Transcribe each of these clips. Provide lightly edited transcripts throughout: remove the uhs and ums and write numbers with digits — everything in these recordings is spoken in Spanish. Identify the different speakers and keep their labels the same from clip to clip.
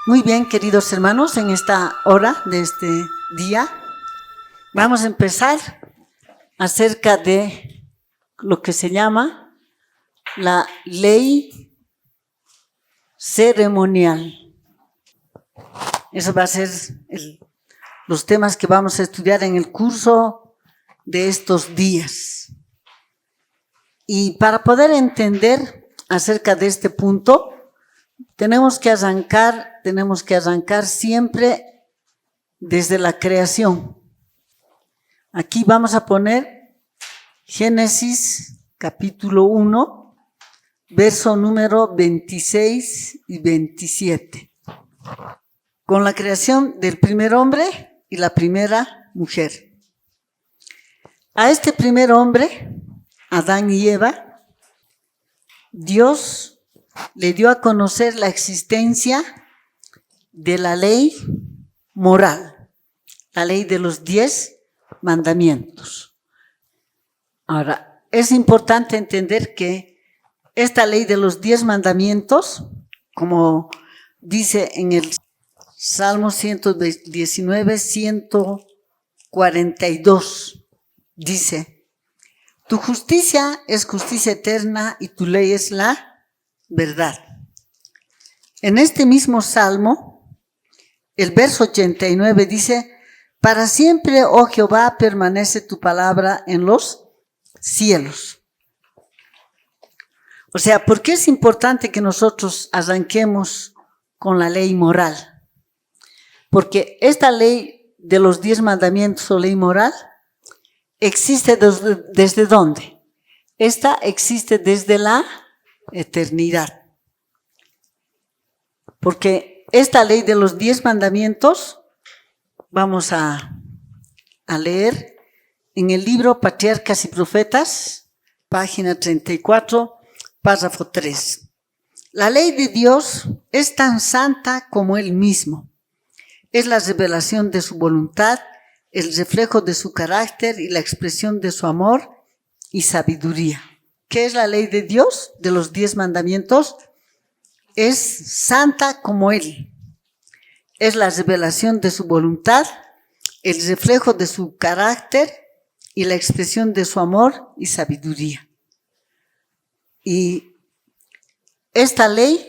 Speaker 1: Muy bien, queridos hermanos, en esta hora de este día vamos a empezar acerca de lo que se llama la ley ceremonial. Eso va a ser los temas que vamos a estudiar en el curso de estos días. Y para poder entender acerca de este punto, tenemos que arrancar siempre desde la creación. Aquí vamos a poner Génesis capítulo 1, verso número 26 y 27. Con la creación del primer hombre y la primera mujer. A este primer hombre, Adán y Eva, Dios le dio a conocer la existencia de la ley moral, la ley de los 10 mandamientos. Ahora, es importante entender que esta ley de los 10 mandamientos, como dice en el Salmo 119, 142, dice: tu justicia es justicia eterna y tu ley es la verdad. En este mismo Salmo, el verso 89 dice: para siempre, oh Jehová, permanece tu palabra en los cielos. O sea, ¿por qué es importante que nosotros arranquemos con la ley moral? Porque esta ley de los 10 mandamientos o ley moral existe ¿desde dónde? Esta existe desde la eternidad. Porque esta ley de los 10 mandamientos vamos a leer en el libro Patriarcas y Profetas, página 34, párrafo 3. La ley de Dios es tan santa como Él mismo. Es la revelación de su voluntad, el reflejo de su carácter y la expresión de su amor y sabiduría. ¿Qué es la ley de Dios? De los 10 mandamientos. Es santa como Él. Es la revelación de su voluntad, el reflejo de su carácter y la expresión de su amor y sabiduría. Y esta ley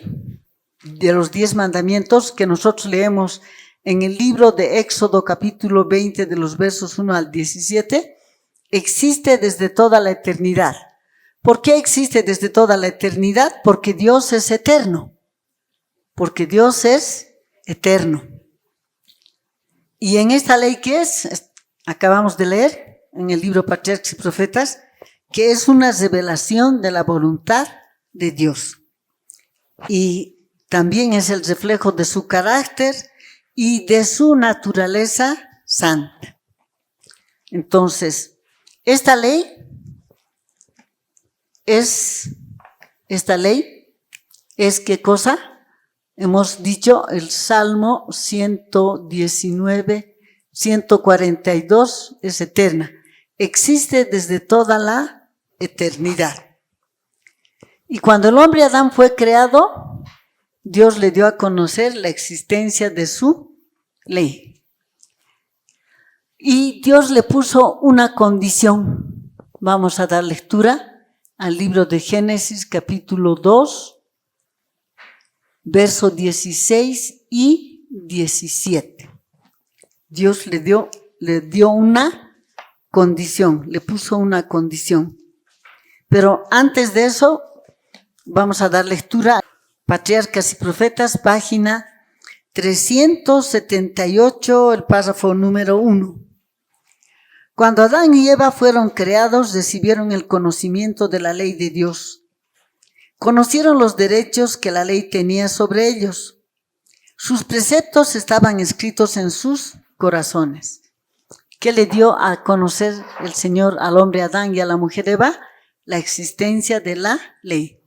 Speaker 1: de los 10 mandamientos que nosotros leemos en el libro de Éxodo capítulo 20 de los versos 1 al 17, existe desde toda la eternidad. ¿Por qué existe desde toda la eternidad? Porque Dios es eterno. Porque Dios es eterno. Y en esta ley, ¿qué es? Acabamos de leer en el libro Patriarcas y Profetas, que es una revelación de la voluntad de Dios. Y también es el reflejo de su carácter y de su naturaleza santa. Entonces, esta ley es ¿qué cosa? Hemos dicho el Salmo 119, 142 es eterna. Existe desde toda la eternidad. Y cuando el hombre Adán fue creado, Dios le dio a conocer la existencia de su ley. Y Dios le puso una condición. Vamos a dar lectura al libro de Génesis capítulo 2, versos 16 y 17. Dios le dio una condición, le puso una condición. Pero antes de eso, vamos a dar lectura a Patriarcas y Profetas, página 378, el párrafo número 1. Cuando Adán y Eva fueron creados, recibieron el conocimiento de la ley de Dios. Conocieron los derechos que la ley tenía sobre ellos. Sus preceptos estaban escritos en sus corazones. ¿Qué le dio a conocer el Señor al hombre Adán y a la mujer Eva? La existencia de la ley.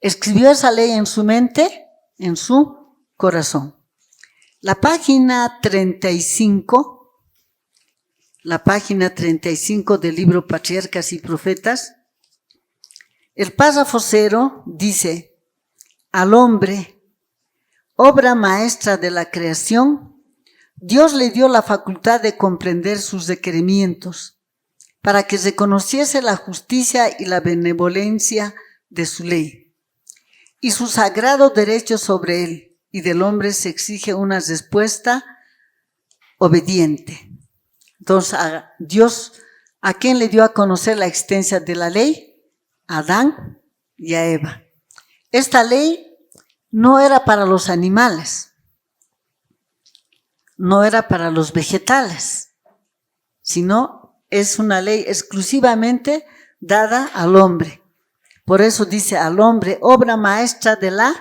Speaker 1: Escribió esa ley en su mente, en su corazón. La página 35 del libro Patriarcas y Profetas, el párrafo 0 dice: al hombre obra maestra de la creación, Dios le dio la facultad de comprender sus requerimientos para que se conociese la justicia y la benevolencia de su ley y su sagrado derecho sobre él, y del hombre se exige una respuesta obediente. Entonces, Dios, ¿a quién le dio a conocer la existencia de la ley? A Adán y a Eva. Esta ley no era para los animales, no era para los vegetales, sino es una ley exclusivamente dada al hombre. Por eso dice al hombre, obra maestra de la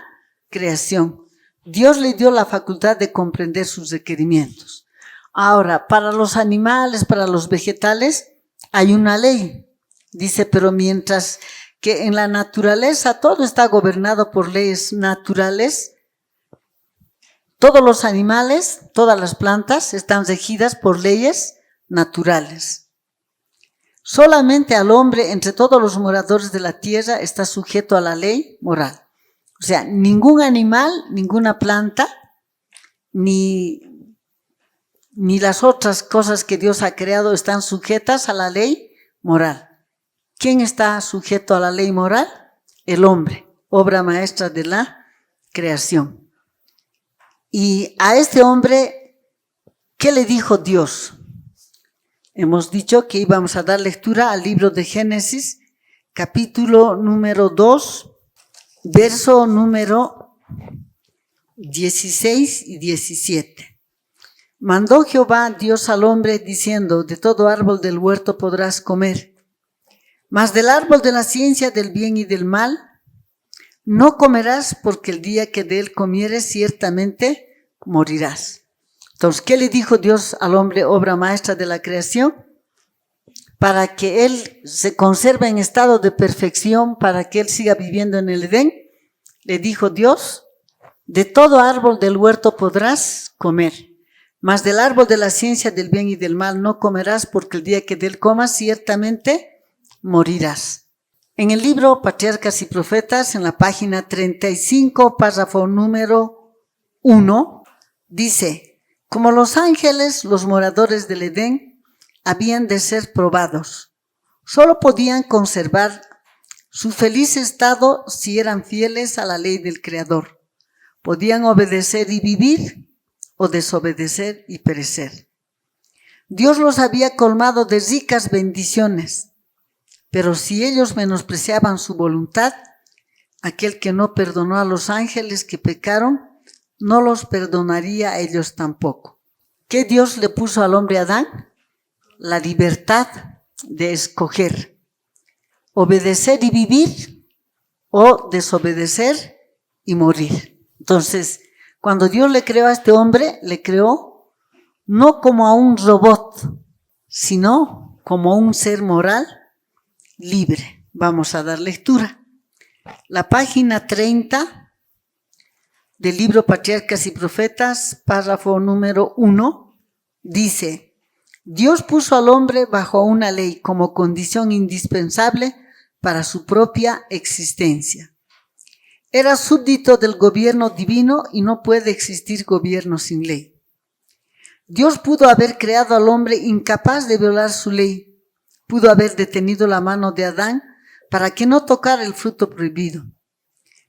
Speaker 1: creación. Dios le dio la facultad de comprender sus requerimientos. Ahora, para los animales, para los vegetales, hay una ley. Dice, pero mientras que en la naturaleza todo está gobernado por leyes naturales, todos los animales, todas las plantas están regidas por leyes naturales. Solamente al hombre, entre todos los moradores de la tierra, está sujeto a la ley moral. O sea, ningún animal, ninguna planta, ni las otras cosas que Dios ha creado están sujetas a la ley moral. ¿Quién está sujeto a la ley moral? El hombre, obra maestra de la creación. Y a este hombre, ¿qué le dijo Dios? Hemos dicho que íbamos a dar lectura al libro de Génesis, capítulo número 2, verso número 16 y 17. Mandó Jehová Dios al hombre diciendo, de todo árbol del huerto podrás comer, mas del árbol de la ciencia del bien y del mal no comerás, porque el día que de él comieres ciertamente morirás. Entonces, ¿qué le dijo Dios al hombre, obra maestra de la creación? Para que él se conserve en estado de perfección, para que él siga viviendo en el Edén, le dijo Dios, de todo árbol del huerto podrás comer, mas del árbol de la ciencia del bien y del mal no comerás, porque el día que de él comas ciertamente morirás. En el libro Patriarcas y Profetas, en la página 35, párrafo número 1, dice, como los ángeles, los moradores del Edén habían de ser probados. Solo podían conservar su feliz estado si eran fieles a la ley del Creador. Podían obedecer y vivir o desobedecer y perecer. Dios los había colmado de ricas bendiciones, pero si ellos menospreciaban su voluntad, aquel que no perdonó a los ángeles que pecaron, no los perdonaría a ellos tampoco. ¿Qué Dios le puso al hombre Adán? La libertad de escoger, obedecer y vivir o desobedecer y morir. Entonces, cuando Dios le creó a este hombre, le creó no como a un robot, sino como un ser moral libre. Vamos a dar lectura. La página 30 del libro Patriarcas y Profetas, párrafo número 1, dice, Dios puso al hombre bajo una ley como condición indispensable para su propia existencia. Era súbdito del gobierno divino y no puede existir gobierno sin ley. Dios pudo haber creado al hombre incapaz de violar su ley, pudo haber detenido la mano de Adán para que no tocara el fruto prohibido.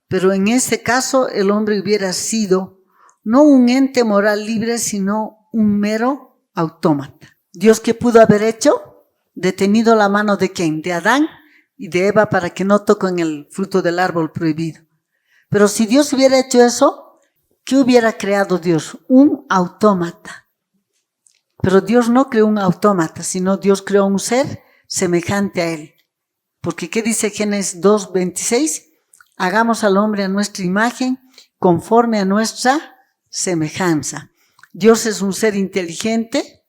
Speaker 1: Pero en ese caso el hombre hubiera sido no un ente moral libre, sino un mero autómata. ¿Dios qué pudo haber hecho? Detenido la mano de ¿quién? De Adán y de Eva para que no toquen el fruto del árbol prohibido. Pero si Dios hubiera hecho eso, ¿qué hubiera creado Dios? Un autómata. Pero Dios no creó un autómata, sino Dios creó un ser semejante a él. Porque ¿qué dice Génesis 2:26? Hagamos al hombre a nuestra imagen, conforme a nuestra semejanza. Dios es un ser inteligente.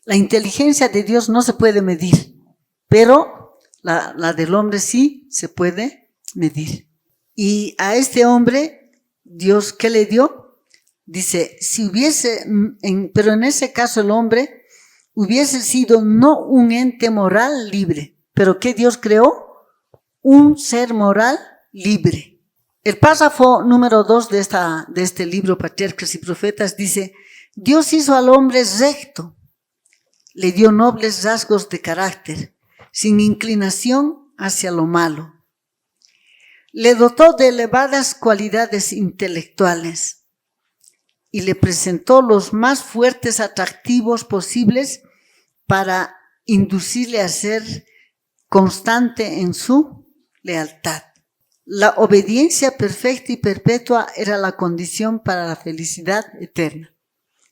Speaker 1: La inteligencia de Dios no se puede medir, pero la del hombre sí se puede medir. Y a este hombre, Dios, ¿qué le dio? Dice, si hubiese, pero en ese caso el hombre hubiese sido no un ente moral libre, pero ¿qué Dios creó? Un ser moral libre. El párrafo número 2 de este libro, Patriarcas y Profetas, dice: Dios hizo al hombre recto, le dio nobles rasgos de carácter, sin inclinación hacia lo malo. Le dotó de elevadas cualidades intelectuales y le presentó los más fuertes atractivos posibles para inducirle a ser constante en su lealtad. La obediencia perfecta y perpetua era la condición para la felicidad eterna.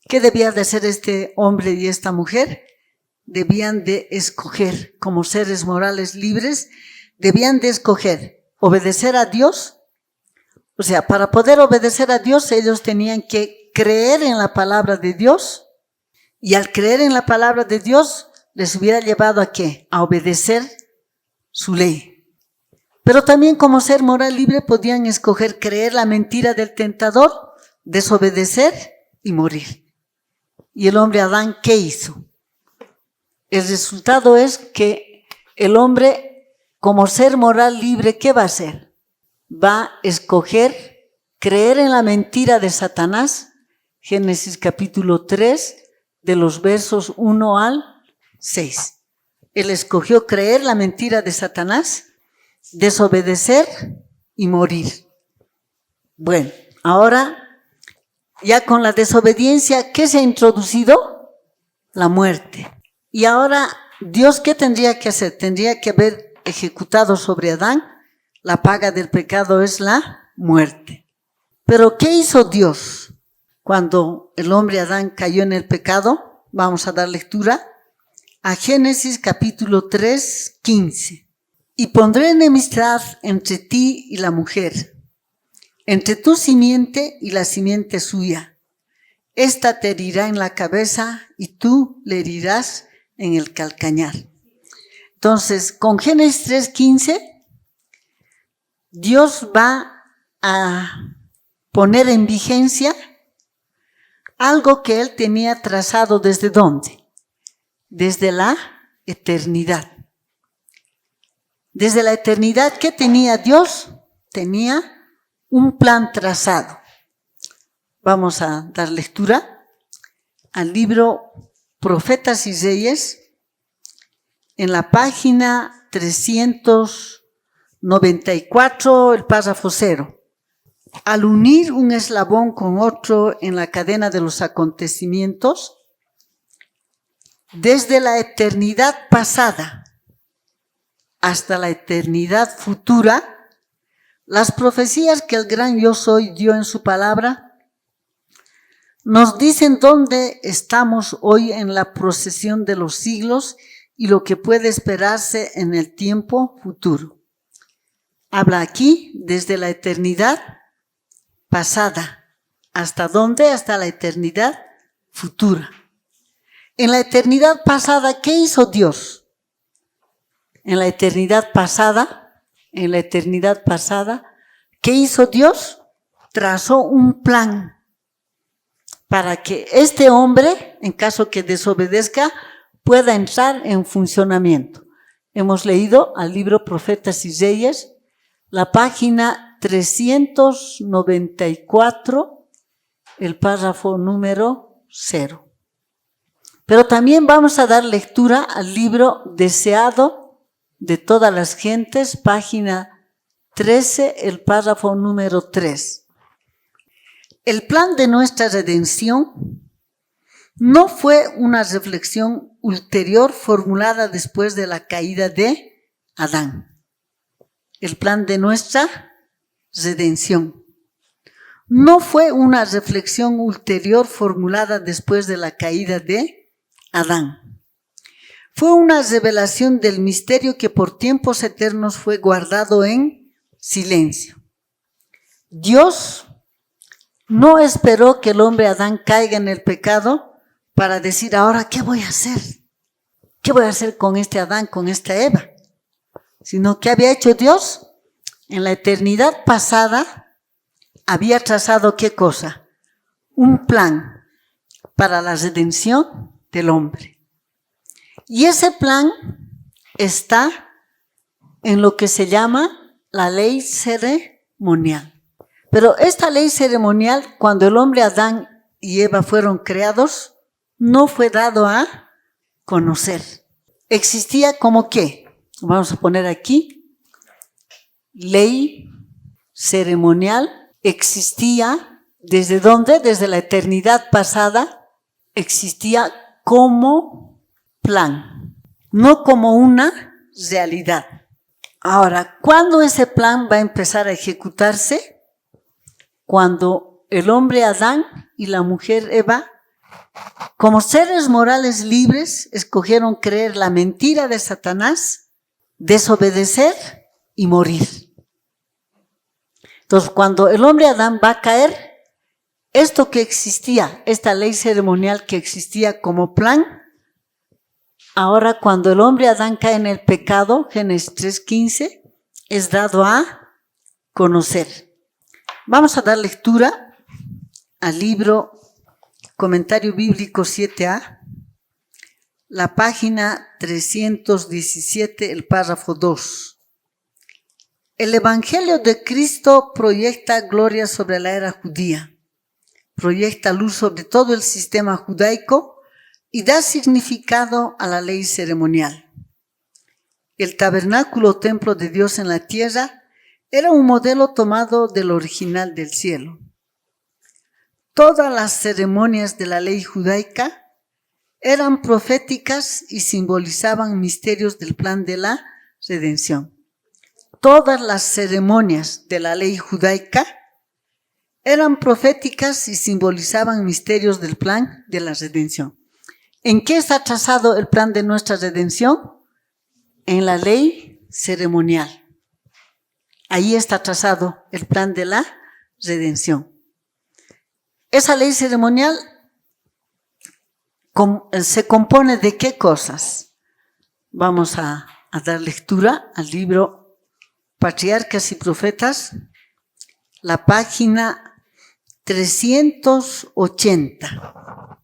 Speaker 1: ¿Qué debía de hacer este hombre y esta mujer? Debían de escoger, como seres morales libres, debían de escoger obedecer a Dios. O sea, para poder obedecer a Dios, ellos tenían que creer en la palabra de Dios, y al creer en la palabra de Dios, les hubiera llevado ¿a qué? A obedecer su ley. Pero también como ser moral libre podían escoger creer la mentira del tentador, desobedecer y morir. ¿Y el hombre Adán qué hizo? El resultado es que el hombre, como ser moral libre, ¿qué va a hacer? Va a escoger creer en la mentira de Satanás, Génesis capítulo 3, de los versos 1 al 6. Él escogió creer la mentira de Satanás, desobedecer y morir. Bueno, ahora ya con la desobediencia, ¿qué se ha introducido? La muerte. Y ahora, ¿Dios qué tendría que hacer? Tendría que haber ejecutado sobre Adán. La paga del pecado es la muerte. Pero ¿qué hizo Dios cuando el hombre Adán cayó en el pecado? Vamos a dar lectura a Génesis capítulo 3, 15. Y pondré enemistad entre ti y la mujer, entre tu simiente y la simiente suya. Esta te herirá en la cabeza y tú le herirás en el calcañar. Entonces, con Génesis 3:15, Dios va a poner en vigencia algo que Él tenía trazado ¿desde dónde? Desde la eternidad. Desde la eternidad, ¿qué tenía Dios? Tenía un plan trazado. Vamos a dar lectura al libro Profetas y Reyes, en la página 394, el párrafo 0. Al unir un eslabón con otro en la cadena de los acontecimientos, desde la eternidad pasada hasta la eternidad futura, las profecías que el gran Yo Soy dio en su palabra nos dicen dónde estamos hoy en la procesión de los siglos y lo que puede esperarse en el tiempo futuro. Habla aquí desde la eternidad pasada. ¿Hasta dónde? Hasta la eternidad futura. En la eternidad pasada, ¿qué hizo Dios? En la eternidad pasada, ¿qué hizo Dios? Trazó un plan para que este hombre, en caso que desobedezca, pueda entrar en funcionamiento. Hemos leído al libro Profetas y Reyes, la página 394, el párrafo número 0. Pero también vamos a dar lectura al libro Deseado de todas las gentes, página 13, el párrafo número 3. El plan de nuestra redención no fue una reflexión ulterior formulada después de la caída de Adán. El plan de nuestra redención no fue una reflexión ulterior formulada después de la caída de Adán. Fue una revelación del misterio que por tiempos eternos fue guardado en silencio. Dios no esperó que el hombre Adán caiga en el pecado para decir, ahora, ¿qué voy a hacer? ¿Qué voy a hacer con este Adán, con esta Eva? Sino que había hecho Dios en la eternidad pasada, había trazado ¿qué cosa? Un plan para la redención del hombre. Y ese plan está en lo que se llama la ley ceremonial. Pero esta ley ceremonial, cuando el hombre Adán y Eva fueron creados, no fue dado a conocer. Existía como qué, vamos a poner aquí, ley ceremonial, existía desde dónde, desde la eternidad pasada, existía como plan, no como una realidad. Ahora, ¿cuándo ese plan va a empezar a ejecutarse? Cuando el hombre Adán y la mujer Eva, como seres morales libres, escogieron creer la mentira de Satanás, desobedecer y morir. Entonces, cuando el hombre Adán va a caer, esto que existía, esta ley ceremonial que existía como plan, ahora cuando el hombre Adán cae en el pecado, Génesis 3:15, es dado a conocer. Vamos a dar lectura al libro Comentario Bíblico 7a, la página 317, el párrafo 2. El Evangelio de Cristo proyecta gloria sobre la era judía, proyecta luz sobre todo el sistema judaico y da significado a la ley ceremonial. El tabernáculo o templo de Dios en la tierra era un modelo tomado del original del cielo. Todas las ceremonias de la ley judaica eran proféticas y simbolizaban misterios del plan de la redención. Todas las ceremonias de la ley judaica eran proféticas y simbolizaban misterios del plan de la redención. ¿En qué está trazado el plan de nuestra redención? En la ley ceremonial. Ahí está trazado el plan de la redención. Esa ley ceremonial se compone de ¿qué cosas? Vamos a dar lectura al libro Patriarcas y Profetas, la página 380,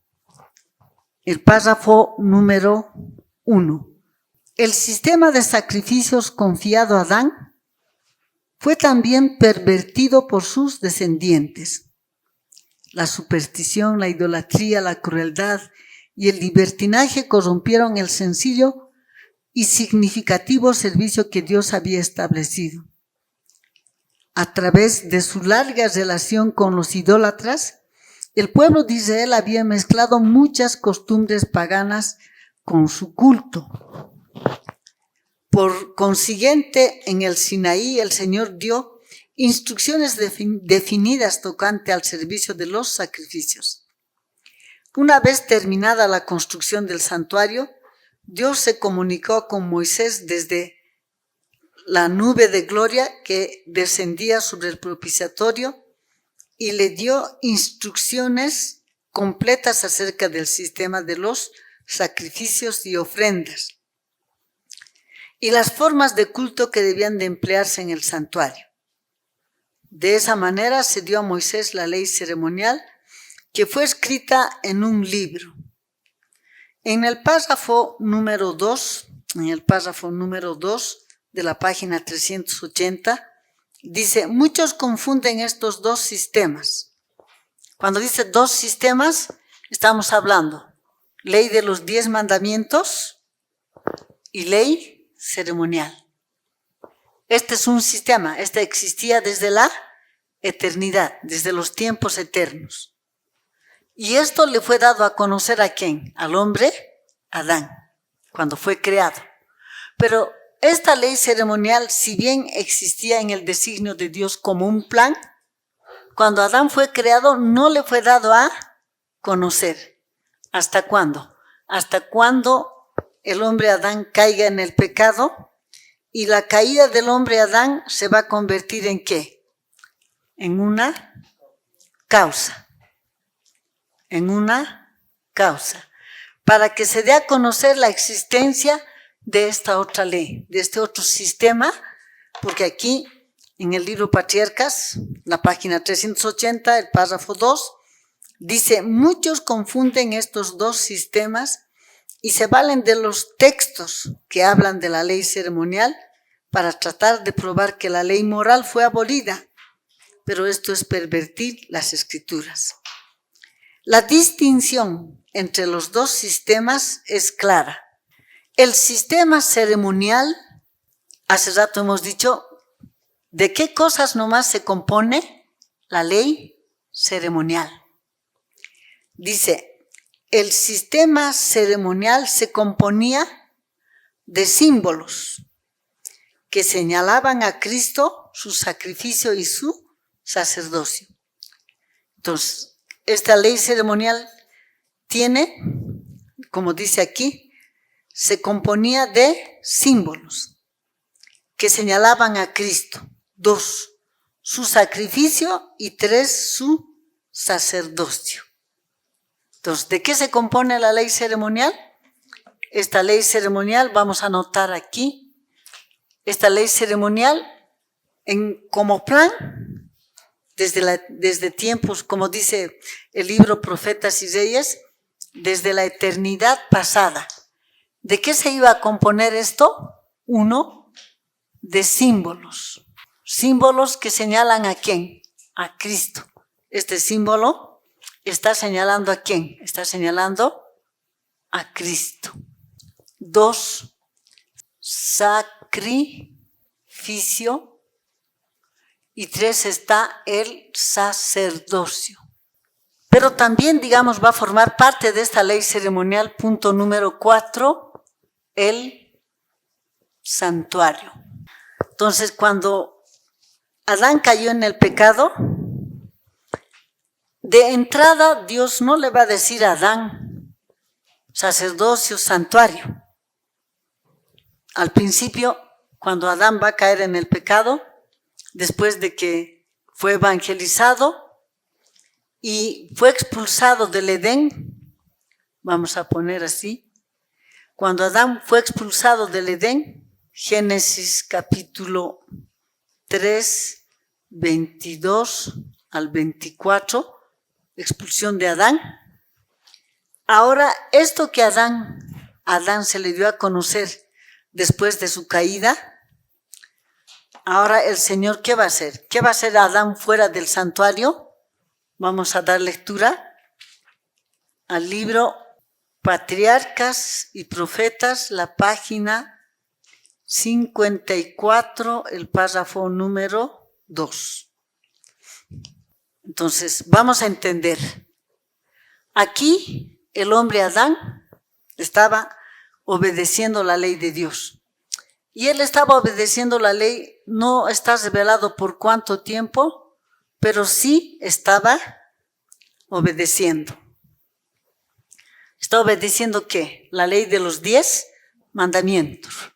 Speaker 1: el párrafo número 1. El sistema de sacrificios confiado a Adán fue también pervertido por sus descendientes. La superstición, la idolatría, la crueldad y el libertinaje corrompieron el sencillo y significativo servicio que Dios había establecido. A través de su larga relación con los idólatras, el pueblo de Israel había mezclado muchas costumbres paganas con su culto. Por consiguiente, en el Sinaí el Señor dio instrucciones definidas tocante al servicio de los sacrificios. Una vez terminada la construcción del santuario, Dios se comunicó con Moisés desde la nube de gloria que descendía sobre el propiciatorio y le dio instrucciones completas acerca del sistema de los sacrificios y ofrendas y las formas de culto que debían de emplearse en el santuario. De esa manera se dio a Moisés la ley ceremonial que fue escrita en un libro. En el párrafo número 2, de la página 380, dice, muchos confunden estos dos sistemas. Cuando dice dos sistemas, estamos hablando ley de los 10 mandamientos y ley ceremonial. Este es un sistema, este existía desde la eternidad, desde los tiempos eternos. Y esto le fue dado a conocer ¿a quién? Al hombre Adán, cuando fue creado. Pero esta ley ceremonial, si bien existía en el designio de Dios como un plan, cuando Adán fue creado no le fue dado a conocer. ¿Hasta cuándo? Hasta cuando el hombre Adán caiga en el pecado. Y la caída del hombre Adán se va a convertir ¿en qué? En una causa. En una causa. Para que se dé a conocer la existencia de esta otra ley, de este otro sistema, porque aquí en el libro Patriarcas, la página 380, el párrafo 2, dice, muchos confunden estos dos sistemas y se valen de los textos que hablan de la ley ceremonial para tratar de probar que la ley moral fue abolida pero esto es pervertir las Escrituras. La distinción entre los dos sistemas es clara. El sistema ceremonial, hace rato hemos dicho, ¿de qué cosas nomás se compone la ley ceremonial? Dice, el sistema ceremonial se componía de símbolos que señalaban a Cristo, su sacrificio y su sacerdocio. Entonces, esta ley ceremonial tiene, como dice aquí, se componía de símbolos que señalaban a Cristo. 2, su sacrificio, y 3, su sacerdocio. Entonces, ¿de qué se compone la ley ceremonial? Esta ley ceremonial, vamos a anotar aquí, esta ley ceremonial como plan, desde tiempos, como dice el libro Profetas y Reyes, desde la eternidad pasada. ¿De qué se iba a componer esto? 1, de símbolos. Símbolos que señalan ¿a quién? A Cristo. Este símbolo está señalando ¿a quién? Está señalando a Cristo. 2, sacrificio. Y 3 está el sacerdocio. Pero también, digamos, va a formar parte de esta ley ceremonial, punto número 4, el santuario. Entonces, cuando Adán cayó en el pecado, de entrada Dios no le va a decir a Adán sacerdocio, santuario. Al principio, cuando Adán va a caer en el pecado, después de que fue evangelizado y fue expulsado del Edén, vamos a poner así, cuando Adán fue expulsado del Edén, Génesis capítulo 3, 22 al 24, expulsión de Adán. Ahora, esto que Adán se le dio a conocer después de su caída, ahora el Señor, ¿qué va a hacer? ¿Qué va a hacer Adán fuera del santuario? Vamos a dar lectura al libro Patriarcas y Profetas, la página 54, el párrafo número 2. Entonces, vamos a entender. Aquí el hombre Adán estaba obedeciendo la ley de Dios. Y él estaba obedeciendo la ley, no está revelado por cuánto tiempo, pero sí estaba obedeciendo. ¿Está obedeciendo qué? La ley de los 10 mandamientos.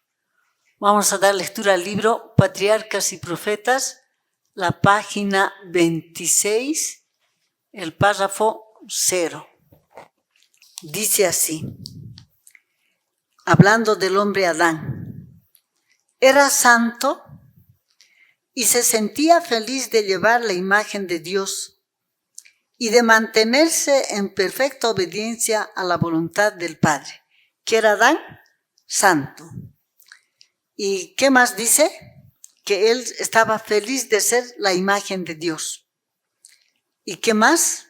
Speaker 1: Vamos a dar lectura al libro Patriarcas y Profetas, la página 26, el párrafo 0. Dice así, hablando del hombre Adán. Era santo y se sentía feliz de llevar la imagen de Dios y de mantenerse en perfecta obediencia a la voluntad del Padre. ¿Qué era Adán? Santo. ¿Y qué más dice? Que él estaba feliz de ser la imagen de Dios. ¿Y qué más?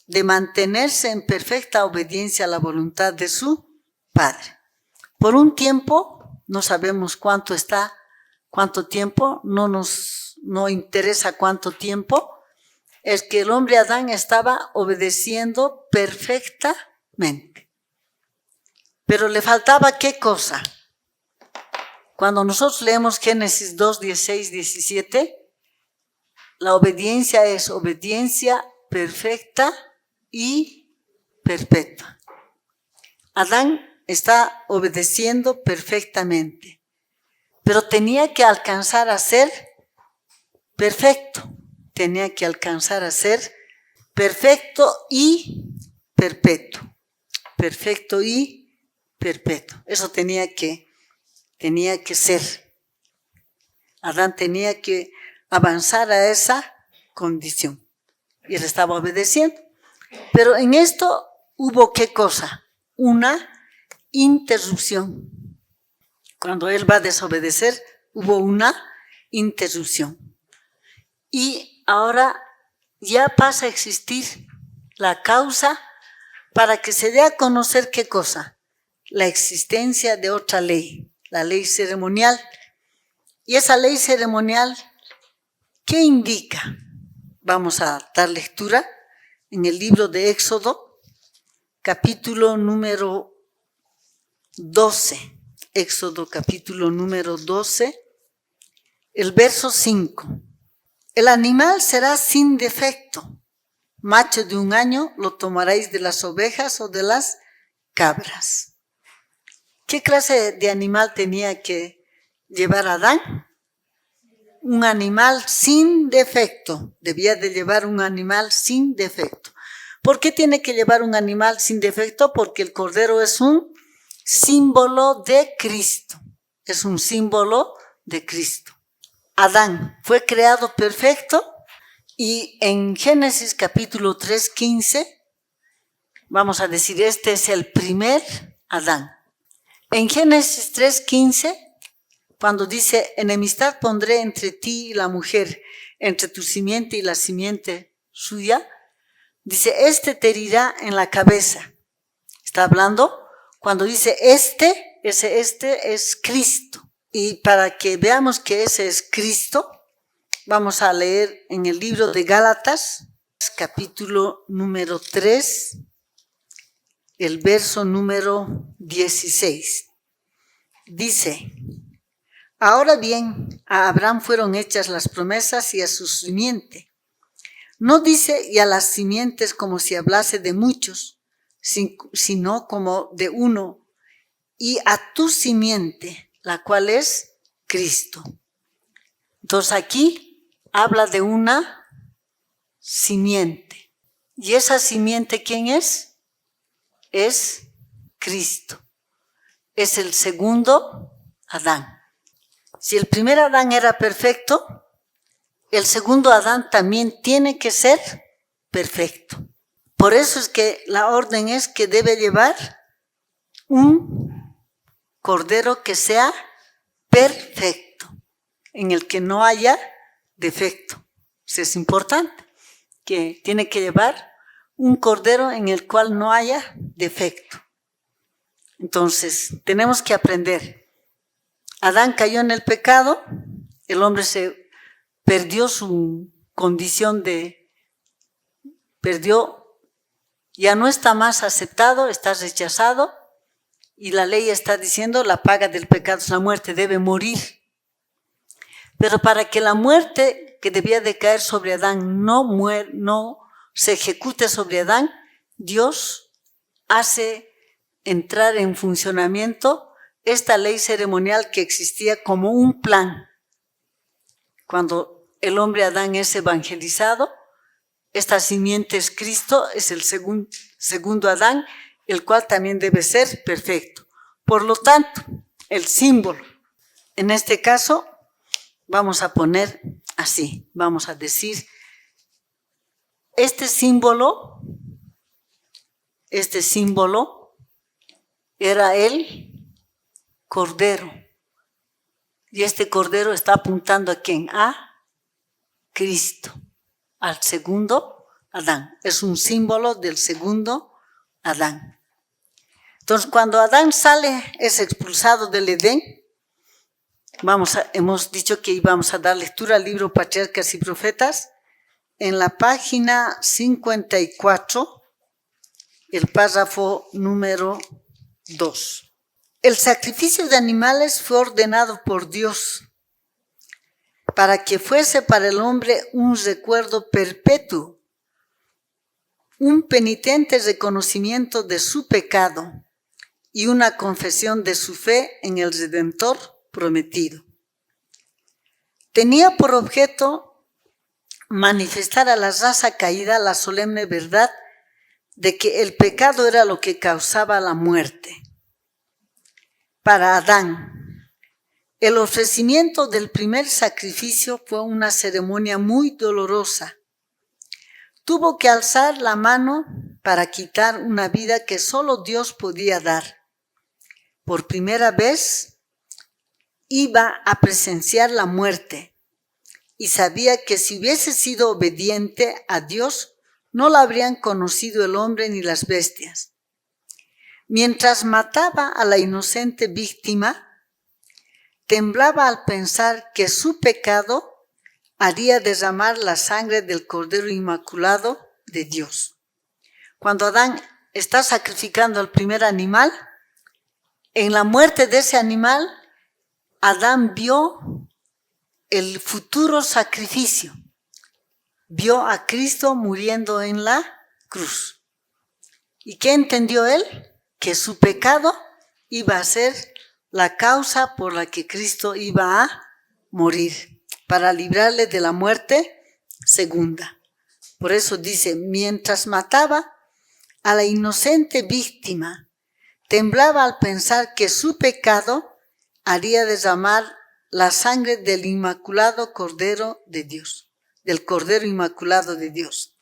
Speaker 1: De mantenerse en perfecta obediencia a la voluntad de su Padre. Por un tiempo, no sabemos cuánto tiempo, no interesa cuánto tiempo, es que el hombre Adán estaba obedeciendo perfectamente. Pero le faltaba ¿qué cosa? Cuando nosotros leemos Génesis 2, 16, 17, la obediencia es obediencia perfecta y perpetua. Adán está obedeciendo perfectamente, pero tenía que alcanzar a ser perfecto, tenía que alcanzar a ser perfecto y perpetuo, perfecto y perpetuo. Eso tenía que ser. Adán tenía que avanzar a esa condición y él estaba obedeciendo. Pero en esto hubo ¿qué cosa? Una interrupción. Cuando él va a desobedecer, hubo una interrupción. Y ahora ya pasa a existir la causa para que se dé a conocer ¿qué cosa? La existencia de otra ley, la ley ceremonial. Y esa ley ceremonial, ¿qué indica? Vamos a dar lectura en el libro de Éxodo, capítulo número 12. Éxodo capítulo número 12, el verso 5. El animal será sin defecto. Macho de 1 año lo tomaréis de las ovejas o de las cabras. ¿Qué clase de animal tenía que llevar Adán? Un animal sin defecto. Debía de llevar un animal sin defecto. ¿Por qué tiene que llevar un animal sin defecto? Porque el cordero es un símbolo de Cristo. Es un símbolo de Cristo. Adán fue creado perfecto y en Génesis capítulo 3:15 vamos a decir, este es el primer Adán. En Génesis 3:15, cuando dice, enemistad pondré entre ti y la mujer, entre tu simiente y la simiente suya, dice, este te herirá en la cabeza. Está hablando, cuando dice este es Cristo. Y para que veamos que ese es Cristo, vamos a leer en el libro de Gálatas, capítulo número 3, el verso número 16. Dice, ahora bien, a Abraham fueron hechas las promesas y a su simiente. No dice y a las simientes como si hablase de muchos, sino como de uno, y a tu simiente, la cual es Cristo. Entonces aquí habla de una simiente. ¿Y esa simiente quién es? Es Cristo. Es el segundo Adán. Si el primer Adán era perfecto, el segundo Adán también tiene que ser perfecto. Por eso es que la orden es que debe llevar un cordero que sea perfecto, en el que no haya defecto. Eso es importante, que tiene que llevar un cordero en el cual no haya defecto. Entonces, tenemos que aprender. Adán cayó en el pecado, el hombre se perdió su condición ya no está más aceptado, está rechazado, y la ley está diciendo la paga del pecado es la muerte, debe morir. Pero para que la muerte que debía de caer sobre Adán no se ejecute sobre Adán, Dios hace entrar en funcionamiento esta ley ceremonial que existía como un plan. Cuando el hombre Adán es evangelizado, esta simiente es Cristo, es el segundo Adán, el cual también debe ser perfecto. Por lo tanto, el símbolo, en este caso, vamos a poner así, vamos a decir, este símbolo era el cordero. Y este cordero está apuntando ¿a quién? A Cristo, al segundo Adán. Es un símbolo del segundo Adán. Entonces, cuando Adán sale, es expulsado del Edén. Hemos dicho que íbamos a dar lectura al libro Patriarcas y Profetas. En la página 54, el párrafo número 2. El sacrificio de animales fue ordenado por Dios para que fuese para el hombre un recuerdo perpetuo, un penitente reconocimiento de su pecado y una confesión de su fe en el Redentor prometido. Tenía por objeto manifestar a la raza caída la solemne verdad de que el pecado era lo que causaba la muerte. Para Adán, el ofrecimiento del primer sacrificio fue una ceremonia muy dolorosa. Tuvo que alzar la mano para quitar una vida que solo Dios podía dar. Por primera vez iba a presenciar la muerte y sabía que si hubiese sido obediente a Dios, no la habrían conocido el hombre ni las bestias. Mientras mataba a la inocente víctima, temblaba al pensar que su pecado haría derramar la sangre del Cordero Inmaculado de Dios. Cuando Adán está sacrificando al primer animal, en la muerte de ese animal, Adán vio el futuro sacrificio. Vio a Cristo muriendo en la cruz. ¿Y qué entendió él? Que su pecado iba a ser la causa por la que Cristo iba a morir, para librarle de la muerte segunda. Por eso dice, mientras mataba a la inocente víctima, temblaba al pensar que su pecado haría derramar la sangre del Inmaculado Cordero de Dios, del Cordero Inmaculado de Dios.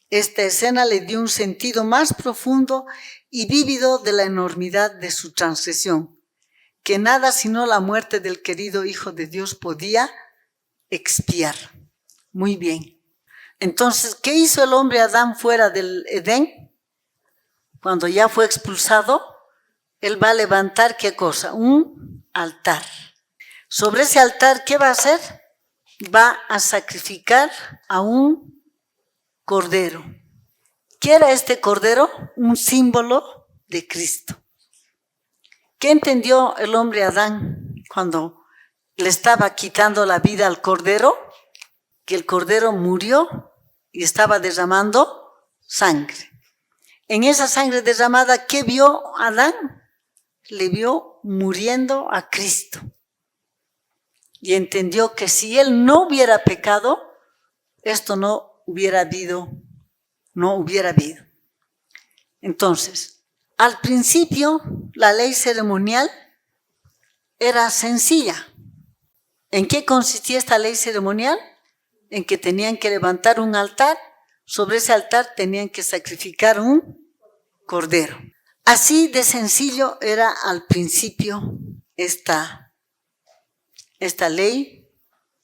Speaker 1: Esta escena le dio un sentido más profundo y vívido de la enormidad de su transgresión, que nada sino la muerte del querido Hijo de Dios podía expiar. Muy bien. Entonces, ¿qué hizo el hombre Adán fuera del Edén? Cuando ya fue expulsado, él va a levantar, ¿qué cosa? Un altar. Sobre ese altar, ¿qué va a hacer? Va a sacrificar a un cordero. ¿Qué era este cordero? Un símbolo de Cristo. ¿Qué entendió el hombre Adán cuando le estaba quitando la vida al cordero? Que el cordero murió y estaba derramando sangre. En esa sangre derramada, ¿qué vio Adán? Le vio muriendo a Cristo. Y entendió que si él no hubiera pecado, esto no hubiera habido. Entonces, al principio, la ley ceremonial era sencilla. ¿En qué consistía esta ley ceremonial? En que tenían que levantar un altar, sobre ese altar tenían que sacrificar un cordero. Así de sencillo era al principio esta ley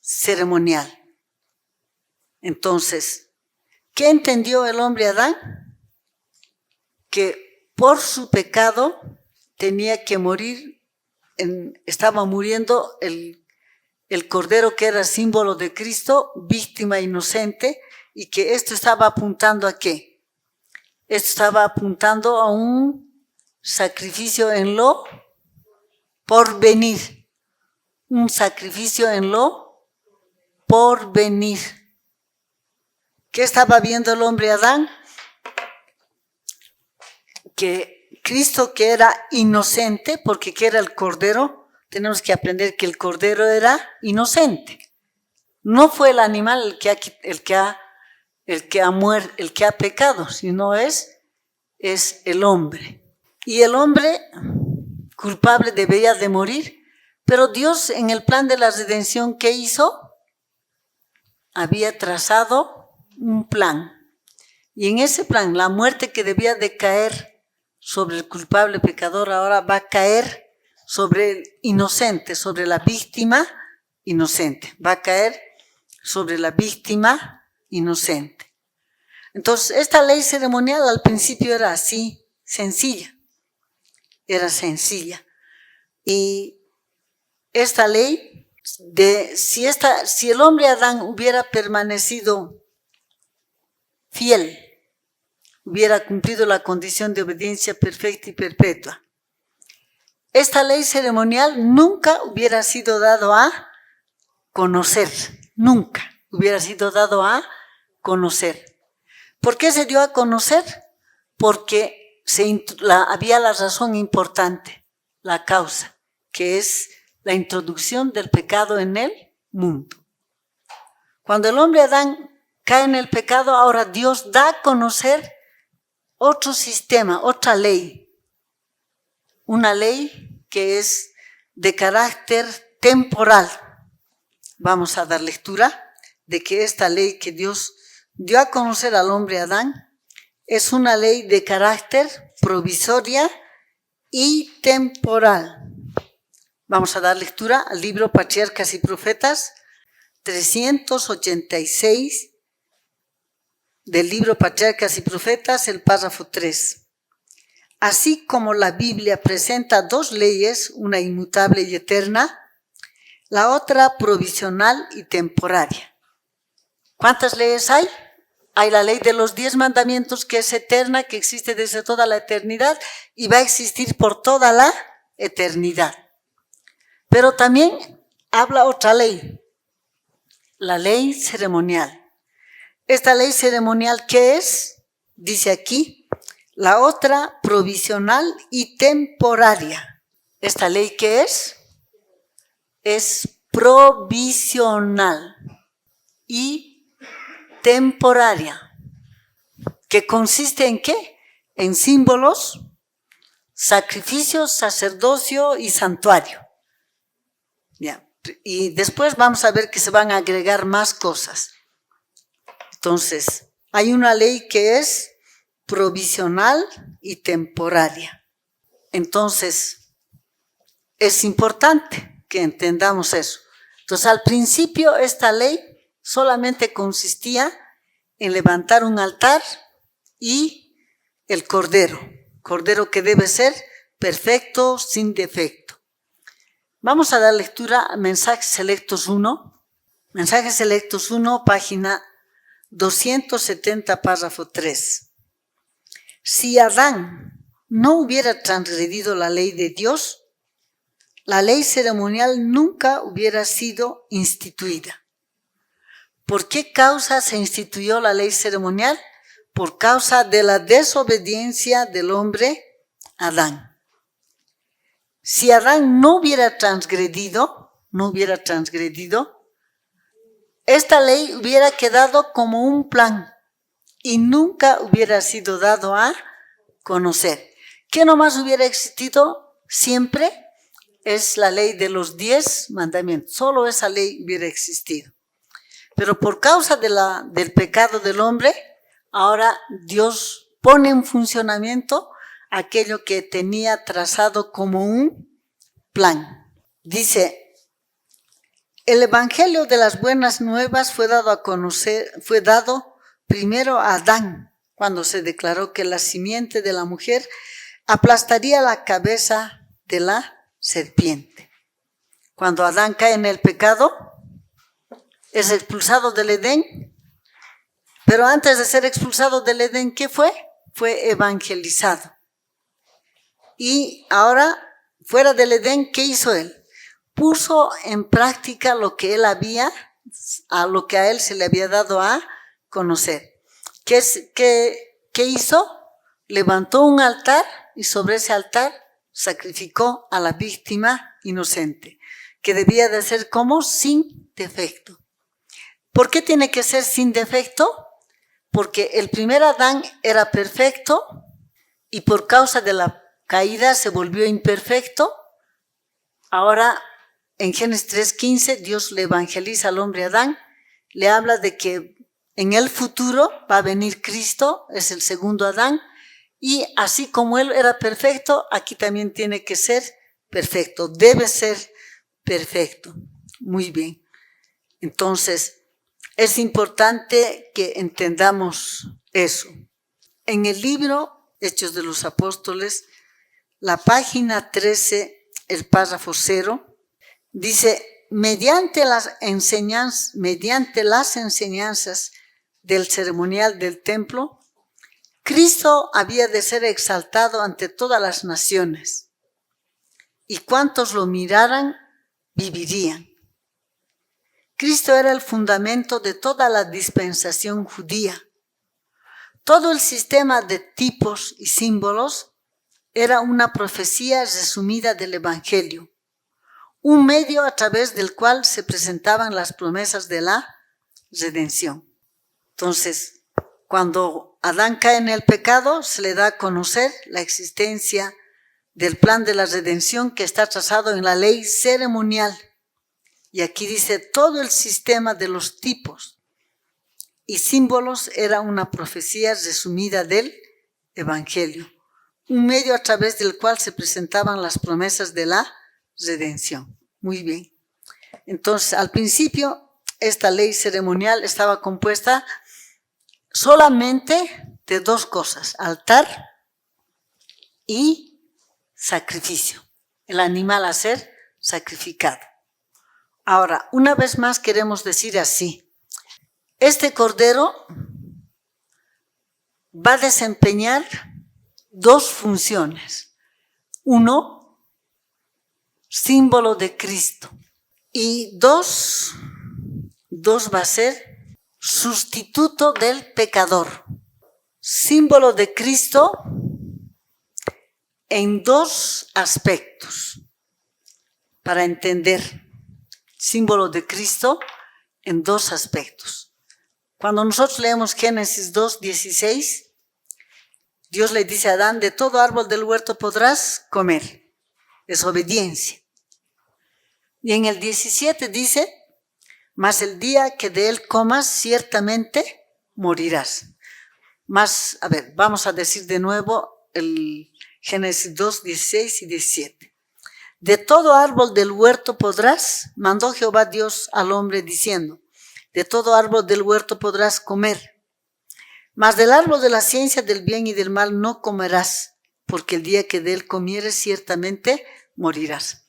Speaker 1: ceremonial. Entonces, ¿qué entendió el hombre Adán? Que por su pecado tenía que morir, estaba muriendo el cordero que era símbolo de Cristo, víctima inocente, y que esto estaba apuntando ¿a qué? Esto estaba apuntando a un sacrificio en lo porvenir. Un sacrificio en lo porvenir. ¿Qué estaba viendo el hombre Adán? Que Cristo, que era inocente, porque que era el cordero, tenemos que aprender que el cordero era inocente. No fue el animal el que ha pecado, sino es el hombre. Y el hombre culpable debía de morir, pero Dios en el plan de la redención, ¿qué hizo? Había trazado un plan. Y en ese plan, la muerte que debía de caer sobre el culpable pecador, ahora va a caer sobre el inocente, sobre la víctima inocente. Va a caer sobre la víctima inocente. Entonces, esta ley ceremonial al principio era así, sencilla. Era sencilla. Y esta ley, si el hombre Adán hubiera permanecido fiel, hubiera cumplido la condición de obediencia perfecta y perpetua, esta ley ceremonial nunca hubiera sido dado a conocer, nunca hubiera sido dado a conocer. ¿Por qué se dio a conocer? Porque había la razón importante, la causa, que es la introducción del pecado en el mundo. Cuando el hombre Adán cae en el pecado, ahora Dios da a conocer otro sistema, otra ley. Una ley que es de carácter temporal. Vamos a dar lectura de que esta ley que Dios dio a conocer al hombre Adán es una ley de carácter provisoria y temporal. Vamos a dar lectura al libro Patriarcas y Profetas, 386 del libro Patriarcas y Profetas, el párrafo 3. Así como la Biblia presenta dos leyes, una inmutable y eterna, la otra provisional y temporaria. ¿Cuántas leyes hay? Hay la ley de los 10 mandamientos, que es eterna, que existe desde toda la eternidad y va a existir por toda la eternidad. Pero también habla otra ley, la ley ceremonial. Esta ley ceremonial, ¿qué es? Dice aquí, la otra provisional y temporaria. ¿Esta ley qué es? Es provisional y temporaria. ¿Que consiste en qué? En símbolos, sacrificios, sacerdocio y santuario. Ya. Y después vamos a ver que se van a agregar más cosas. Entonces, hay una ley que es provisional y temporaria. Entonces, es importante que entendamos eso. Entonces, al principio, esta ley solamente consistía en levantar un altar y el cordero que debe ser perfecto, sin defecto. Vamos a dar lectura a Mensajes Selectos 1. Mensajes Selectos 1, página 270, párrafo 3. Si Adán no hubiera transgredido la ley de Dios, la ley ceremonial nunca hubiera sido instituida. ¿Por qué causa se instituyó la ley ceremonial? Por causa de la desobediencia del hombre Adán. Si Adán no hubiera transgredido, esta ley hubiera quedado como un plan y nunca hubiera sido dado a conocer. ¿Qué nomás hubiera existido siempre? Es la ley de los 10 mandamientos. Solo esa ley hubiera existido. Pero por causa del pecado del hombre, ahora Dios pone en funcionamiento aquello que tenía trazado como un plan. Dice, el evangelio de las buenas nuevas fue dado primero a Adán, cuando se declaró que la simiente de la mujer aplastaría la cabeza de la serpiente. Cuando Adán cae en el pecado, es expulsado del Edén, pero antes de ser expulsado del Edén, ¿qué fue? Fue evangelizado. Y ahora, fuera del Edén, ¿qué hizo él? Puso en práctica lo que él lo que a él se le había dado a conocer. ¿Qué hizo? Levantó un altar y sobre ese altar sacrificó a la víctima inocente, que debía de ser como sin defecto. ¿Por qué tiene que ser sin defecto? Porque el primer Adán era perfecto y por causa de la caída se volvió imperfecto. Ahora, en Génesis 3:15, Dios le evangeliza al hombre Adán, le habla de que en el futuro va a venir Cristo, es el segundo Adán, y así como él era perfecto, aquí también tiene que ser perfecto, debe ser perfecto. Muy bien. Entonces, es importante que entendamos eso. En el libro Hechos de los Apóstoles, la página 13, el párrafo 0, dice, mediante las enseñanzas del ceremonial del templo, Cristo había de ser exaltado ante todas las naciones, y cuantos lo miraran, vivirían. Cristo era el fundamento de toda la dispensación judía. Todo el sistema de tipos y símbolos era una profecía resumida del Evangelio, un medio a través del cual se presentaban las promesas de la redención. Entonces, cuando Adán cae en el pecado, se le da a conocer la existencia del plan de la redención que está trazado en la ley ceremonial. Y aquí dice, todo el sistema de los tipos y símbolos era una profecía resumida del Evangelio, un medio a través del cual se presentaban las promesas de la redención. Muy bien. Entonces, al principio, esta ley ceremonial estaba compuesta solamente de dos cosas: altar y sacrificio. El animal a ser sacrificado. Ahora, una vez más queremos decir así: este cordero va a desempeñar dos funciones. Uno, símbolo de Cristo. Y dos va a ser sustituto del pecador. Símbolo de Cristo en dos aspectos. Para entender, símbolo de Cristo en dos aspectos. Cuando nosotros leemos Génesis 2:16, Dios le dice a Adán: de todo árbol del huerto podrás comer. Es obediencia. Y en el 17 dice: mas el día que de él comas, ciertamente morirás. Vamos a decir de nuevo el Génesis 2:16 y 17. De todo árbol del huerto podrás, mandó Jehová Dios al hombre diciendo: de todo árbol del huerto podrás comer, mas del árbol de la ciencia del bien y del mal no comerás, porque el día que de él comieres ciertamente morirás.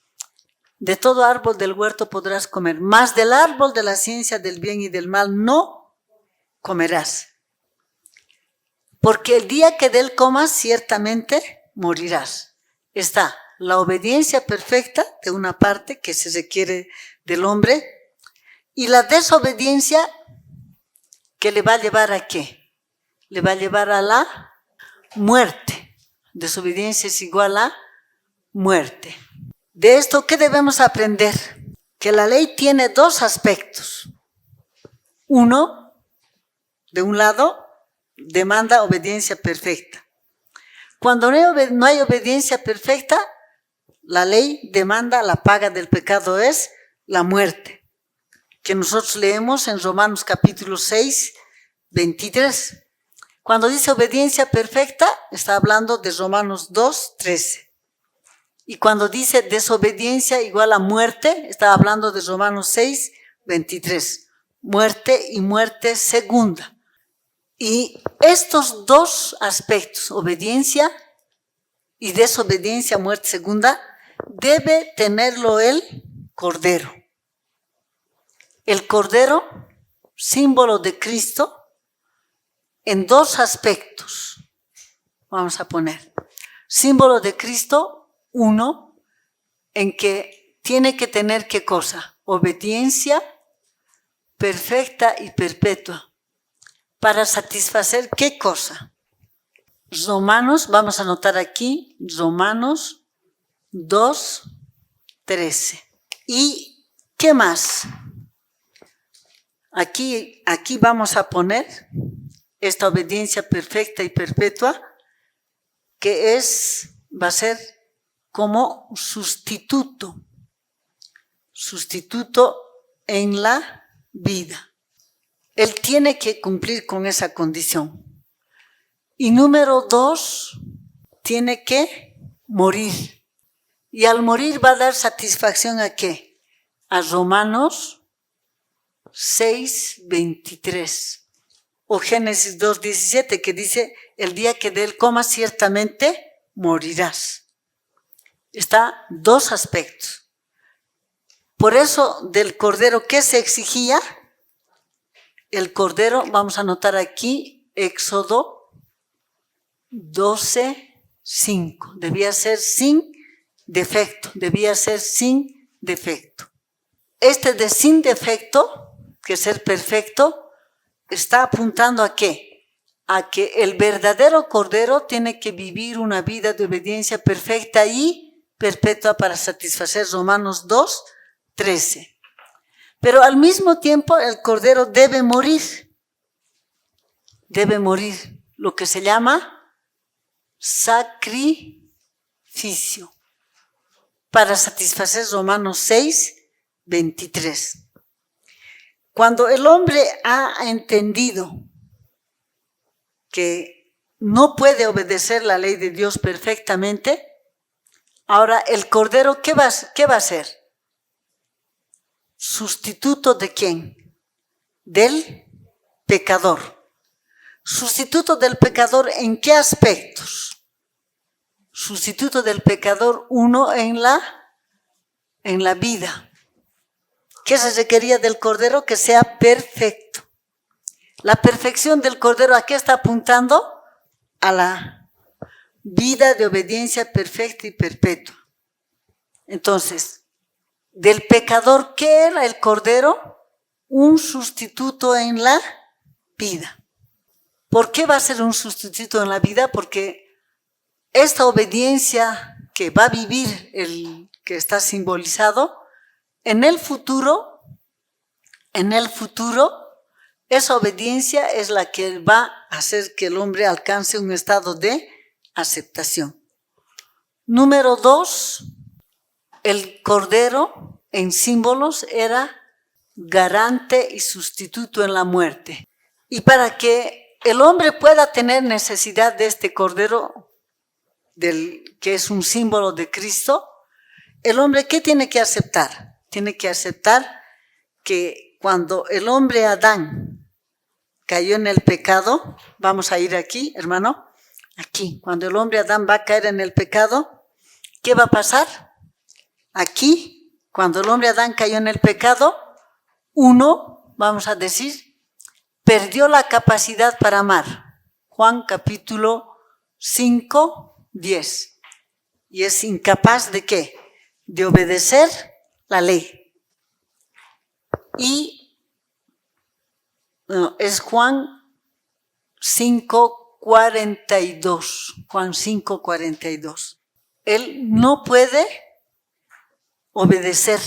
Speaker 1: De todo árbol del huerto podrás comer, mas del árbol de la ciencia del bien y del mal no comerás, porque el día que de él comas ciertamente morirás. Está la obediencia perfecta de una parte que se requiere del hombre, y la desobediencia que le va a llevar ¿a qué? Le va a llevar a la muerte. Desobediencia es igual a muerte. De esto, ¿qué debemos aprender? Que la ley tiene dos aspectos. Uno, de un lado, demanda obediencia perfecta. Cuando no hay obediencia perfecta, la ley demanda la paga del pecado, es la muerte, que nosotros leemos en Romanos capítulo 6, 23. Cuando dice obediencia perfecta, está hablando de Romanos 2, 13. Y cuando dice desobediencia igual a muerte, está hablando de Romanos 6, 23. Muerte y muerte segunda. Y estos dos aspectos, obediencia y desobediencia, muerte segunda, debe tenerlo el Cordero. El Cordero, símbolo de Cristo, en dos aspectos. Vamos a poner. Símbolo de Cristo, uno, en que tiene que tener ¿qué cosa? Obediencia perfecta y perpetua. ¿Para satisfacer qué cosa? Romanos, vamos a anotar aquí, Romanos 2, 13. ¿Y qué más? Aquí vamos a poner esta obediencia perfecta y perpetua, que va a ser como sustituto en la vida. Él tiene que cumplir con esa condición. Y número 2, tiene que morir. Y al morir va a dar satisfacción ¿a qué? A Romanos 6, 23. O Génesis 2, 17, que dice: el día que de él comas ciertamente morirás. Está dos aspectos. Por eso del Cordero, ¿qué se exigía? El Cordero, vamos a anotar aquí, Éxodo 12, 5. Debía ser sin defecto, Este de sin defecto, que ser perfecto, está apuntando ¿a qué? A que el verdadero Cordero tiene que vivir una vida de obediencia perfecta y perpetua para satisfacer Romanos 2, 13. Pero al mismo tiempo el Cordero debe morir. Debe morir, lo que se llama sacrificio, para satisfacer Romanos 6, 23. Cuando el hombre ha entendido que no puede obedecer la ley de Dios perfectamente, ahora el Cordero, ¿qué va a hacer? Sustituto de ¿quién? del pecador. Sustituto del pecador, ¿en qué aspectos? Sustituto del pecador, uno, en la vida. ¿Qué se requería del Cordero? Que sea perfecto. La perfección del Cordero, ¿a qué está apuntando? A la vida de obediencia perfecta y perpetua. Entonces, del pecador, ¿qué era el Cordero? Un sustituto en la vida. ¿Por qué va a ser un sustituto en la vida? Porque esta obediencia que va a vivir el que está simbolizado, en el futuro, esa obediencia es la que va a hacer que el hombre alcance un estado de aceptación. Número 2, el Cordero en símbolos era garante y sustituto en la muerte. Y para que el hombre pueda tener necesidad de este Cordero, que es un símbolo de Cristo, el hombre, ¿qué tiene que aceptar? Tiene que aceptar que cuando el hombre Adán cayó en el pecado, vamos a ir aquí, hermano, aquí, cuando el hombre Adán va a caer en el pecado, ¿qué va a pasar? Aquí, cuando el hombre Adán cayó en el pecado, uno, vamos a decir, perdió la capacidad para amar. Juan capítulo 5, 10. Y es incapaz ¿de qué? De obedecer la ley. Y es Juan 5:42. Juan 5:42. Él no puede obedecer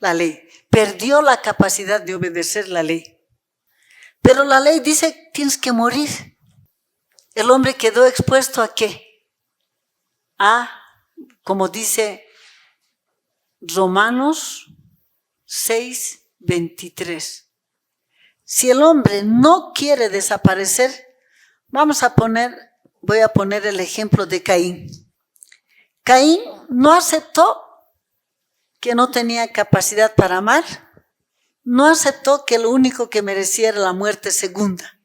Speaker 1: la ley. Perdió la capacidad de obedecer la ley. Pero la ley dice, tienes que morir. El hombre quedó expuesto ¿a qué? Como dice Romanos 6:23. Si el hombre no quiere desaparecer, voy a poner el ejemplo de Caín. Caín no aceptó que no tenía capacidad para amar, no aceptó que lo único que merecía era la muerte segunda.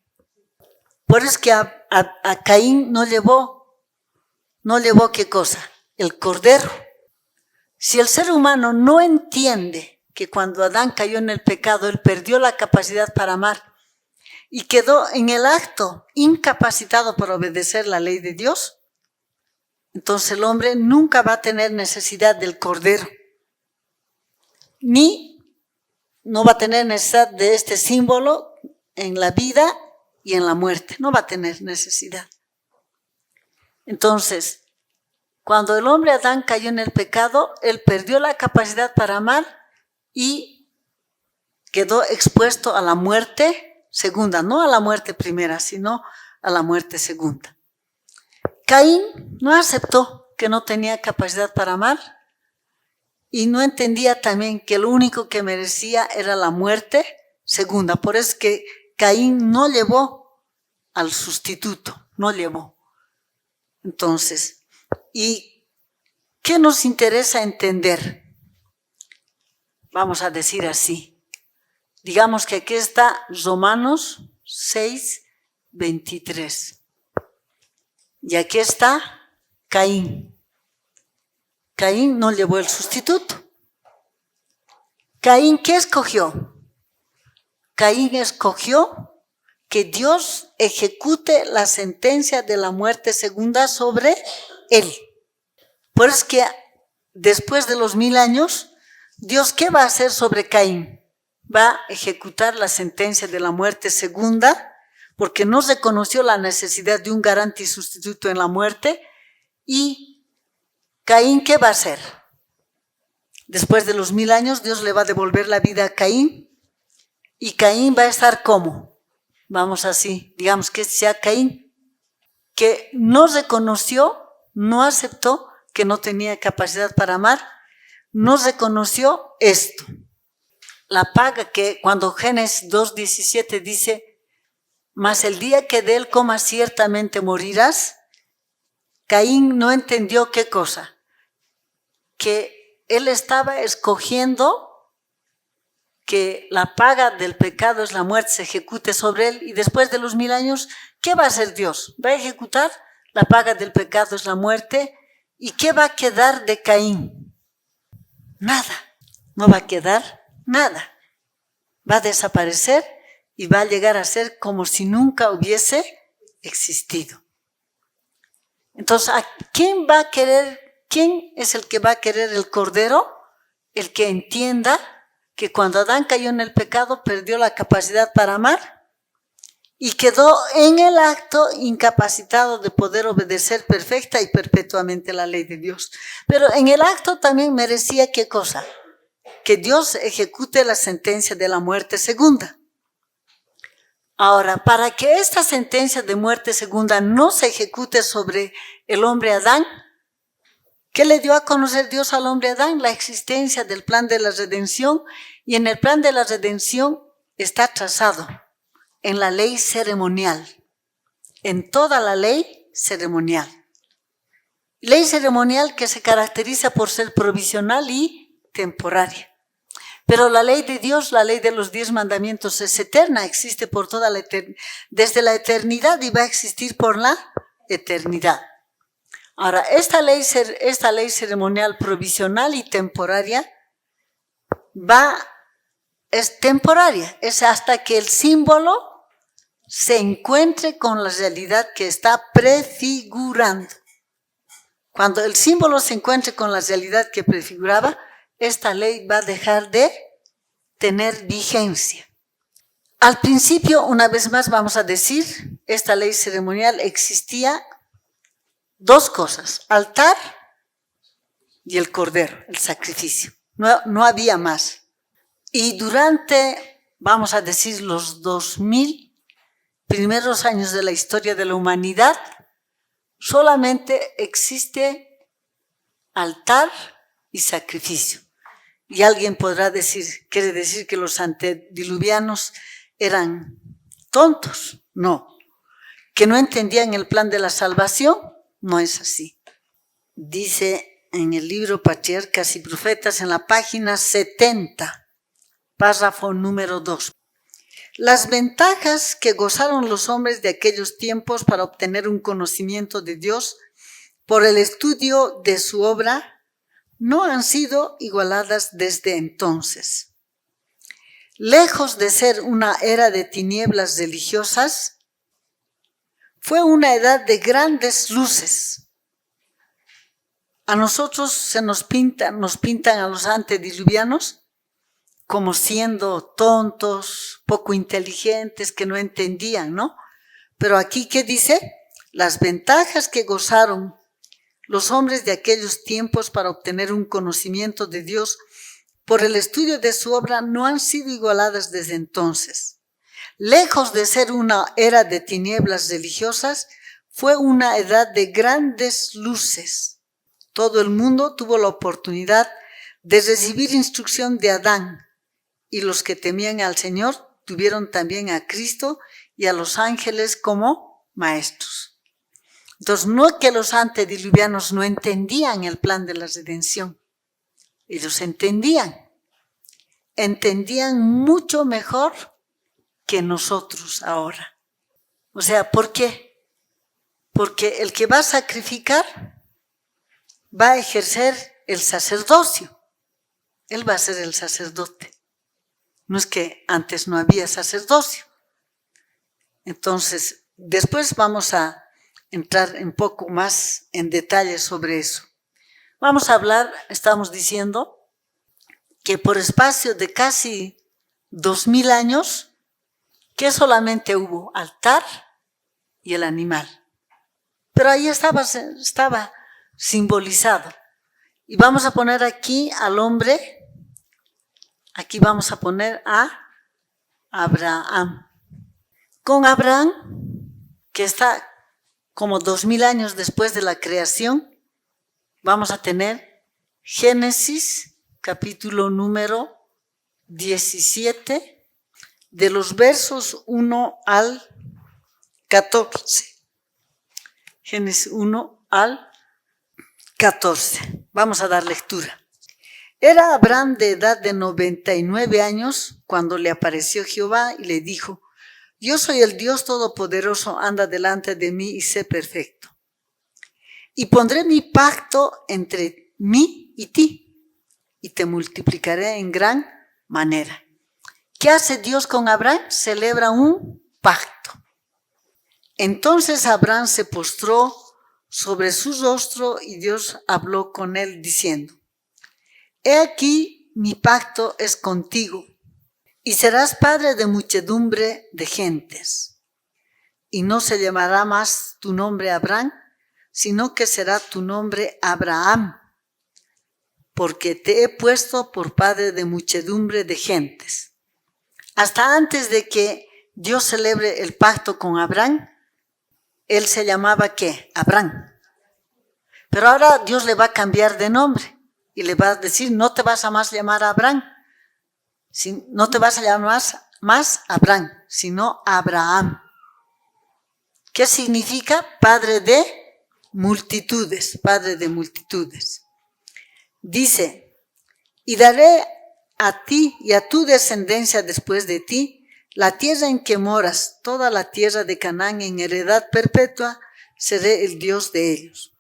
Speaker 1: Por eso es que a Caín no llevó ¿qué cosa? El Cordero. Si el ser humano no entiende que cuando Adán cayó en el pecado, él perdió la capacidad para amar y quedó en el acto incapacitado para obedecer la ley de Dios, entonces el hombre nunca va a tener necesidad del Cordero, ni no va a tener necesidad de este símbolo en la vida y en la muerte, no va a tener necesidad. Entonces, cuando el hombre Adán cayó en el pecado, él perdió la capacidad para amar y quedó expuesto a la muerte segunda, no a la muerte primera, sino a la muerte segunda. Caín no aceptó que no tenía capacidad para amar y no entendía también que lo único que merecía era la muerte segunda. Por eso es que Caín no llevó al sustituto, no llevó. Entonces, ¿y qué nos interesa entender? Vamos a decir así. Digamos que aquí está Romanos 6:23. Y aquí está Caín. Caín no llevó el sustituto. Caín, ¿qué escogió? Caín escogió que Dios ejecute la sentencia de la muerte segunda sobre él. Por eso es que después de los 1000 años, Dios, ¿qué va a hacer sobre Caín? Va a ejecutar la sentencia de la muerte segunda, porque no reconoció la necesidad de un garante y sustituto en la muerte. Y Caín, ¿qué va a hacer? Después de los 1000 años, Dios le va a devolver la vida a Caín. Y Caín va a estar ¿cómo? Vamos así, digamos que sea Caín, que no reconoció, no aceptó que no tenía capacidad para amar, no reconoció esto. La paga que cuando Génesis 2:17 dice, mas el día que de él comas ciertamente morirás, Caín no entendió qué cosa, que él estaba escogiendo que la paga del pecado es la muerte, se ejecute sobre él, y después de los 1000 años, ¿qué va a hacer Dios? ¿Va a ejecutar? La paga del pecado es la muerte. ¿Y qué va a quedar de Caín? Nada. No va a quedar nada. Va a desaparecer y va a llegar a ser como si nunca hubiese existido. Entonces, ¿quién va a querer? ¿Quién es el que va a querer el Cordero? El que entienda que cuando Adán cayó en el pecado perdió la capacidad para amar y quedó en el acto incapacitado de poder obedecer perfecta y perpetuamente la ley de Dios. Pero en el acto también merecía, ¿qué cosa? Que Dios ejecute la sentencia de la muerte segunda. Ahora, para que esta sentencia de muerte segunda no se ejecute sobre el hombre Adán, ¿qué le dio a conocer Dios al hombre Adán? La existencia del plan de la redención, y en el plan de la redención está trazado en la ley ceremonial, en toda la ley ceremonial. Ley ceremonial que se caracteriza por ser provisional y temporaria. Pero la ley de Dios, la ley de los 10 mandamientos, es eterna, existe por toda la desde la eternidad y va a existir por la eternidad. Ahora, esta ley ceremonial provisional y temporaria es temporaria, es hasta que el símbolo se encuentre con la realidad que está prefigurando. Cuando el símbolo se encuentre con la realidad que prefiguraba, esta ley va a dejar de tener vigencia. Al principio, una vez más vamos a decir, esta ley ceremonial existía dos cosas, altar y el cordero, el sacrificio. No había más. Y durante, vamos a decir, los 2000 primeros años de la historia de la humanidad, solamente existe altar y sacrificio. Y alguien podrá decir, quiere decir que los antediluvianos eran tontos. No. Que no entendían el plan de la salvación, no es así. Dice en el libro Patriarcas y Profetas, en la página 70, párrafo número 2. Las ventajas que gozaron los hombres de aquellos tiempos para obtener un conocimiento de Dios por el estudio de su obra no han sido igualadas desde entonces. Lejos de ser una era de tinieblas religiosas, fue una edad de grandes luces. A nosotros nos pintan a los antediluvianos como siendo tontos, poco inteligentes, que no entendían, ¿no? Pero aquí, ¿qué dice? Las ventajas que gozaron los hombres de aquellos tiempos para obtener un conocimiento de Dios por el estudio de su obra no han sido igualadas desde entonces. Lejos de ser una era de tinieblas religiosas, fue una edad de grandes luces. Todo el mundo tuvo la oportunidad de recibir instrucción de Adán, y los que temían al Señor tuvieron también a Cristo y a los ángeles como maestros. Entonces, no que los antediluvianos no entendían el plan de la redención. Ellos entendían mucho mejor que nosotros ahora. O sea, ¿por qué? Porque el que va a sacrificar va a ejercer el sacerdocio. Él va a ser el sacerdote. No es que antes no había sacerdocio. Entonces, después vamos a entrar un poco más en detalle sobre eso. Vamos a hablar, estamos diciendo, que por espacio de casi 2000 años, que solamente hubo altar y el animal. Pero ahí estaba simbolizado. Y vamos a poner aquí al hombre, aquí vamos a poner a Abraham. Con Abraham, que está como 2000 años después de la creación, vamos a tener Génesis, capítulo número 17, de los versos 1 al 14. Génesis 1 al 14. Vamos a dar lectura. Era Abraham de edad de 99 años cuando le apareció Jehová y le dijo: yo soy el Dios Todopoderoso, anda delante de mí y sé perfecto. Y pondré mi pacto entre mí y ti, y te multiplicaré en gran manera. ¿Qué hace Dios con Abraham? Celebra un pacto. Entonces Abraham se postró sobre su rostro y Dios habló con él diciendo: he aquí mi pacto es contigo, y serás padre de muchedumbre de gentes. Y no se llamará más tu nombre Abraham, sino que será tu nombre Abraham, porque te he puesto por padre de muchedumbre de gentes. Hasta antes de que Dios celebre el pacto con Abraham, él se llamaba ¿qué? Abraham. Pero ahora Dios le va a cambiar de nombre y le va a decir: no te vas a más llamar Abraham, no te vas a llamar más Abraham, sino Abraham. ¿Qué significa? Padre de multitudes, padre de multitudes. Dice: y daré a ti y a tu descendencia después de ti la tierra en que moras, toda la tierra de Canaán en heredad perpetua, seré el Dios de ellos.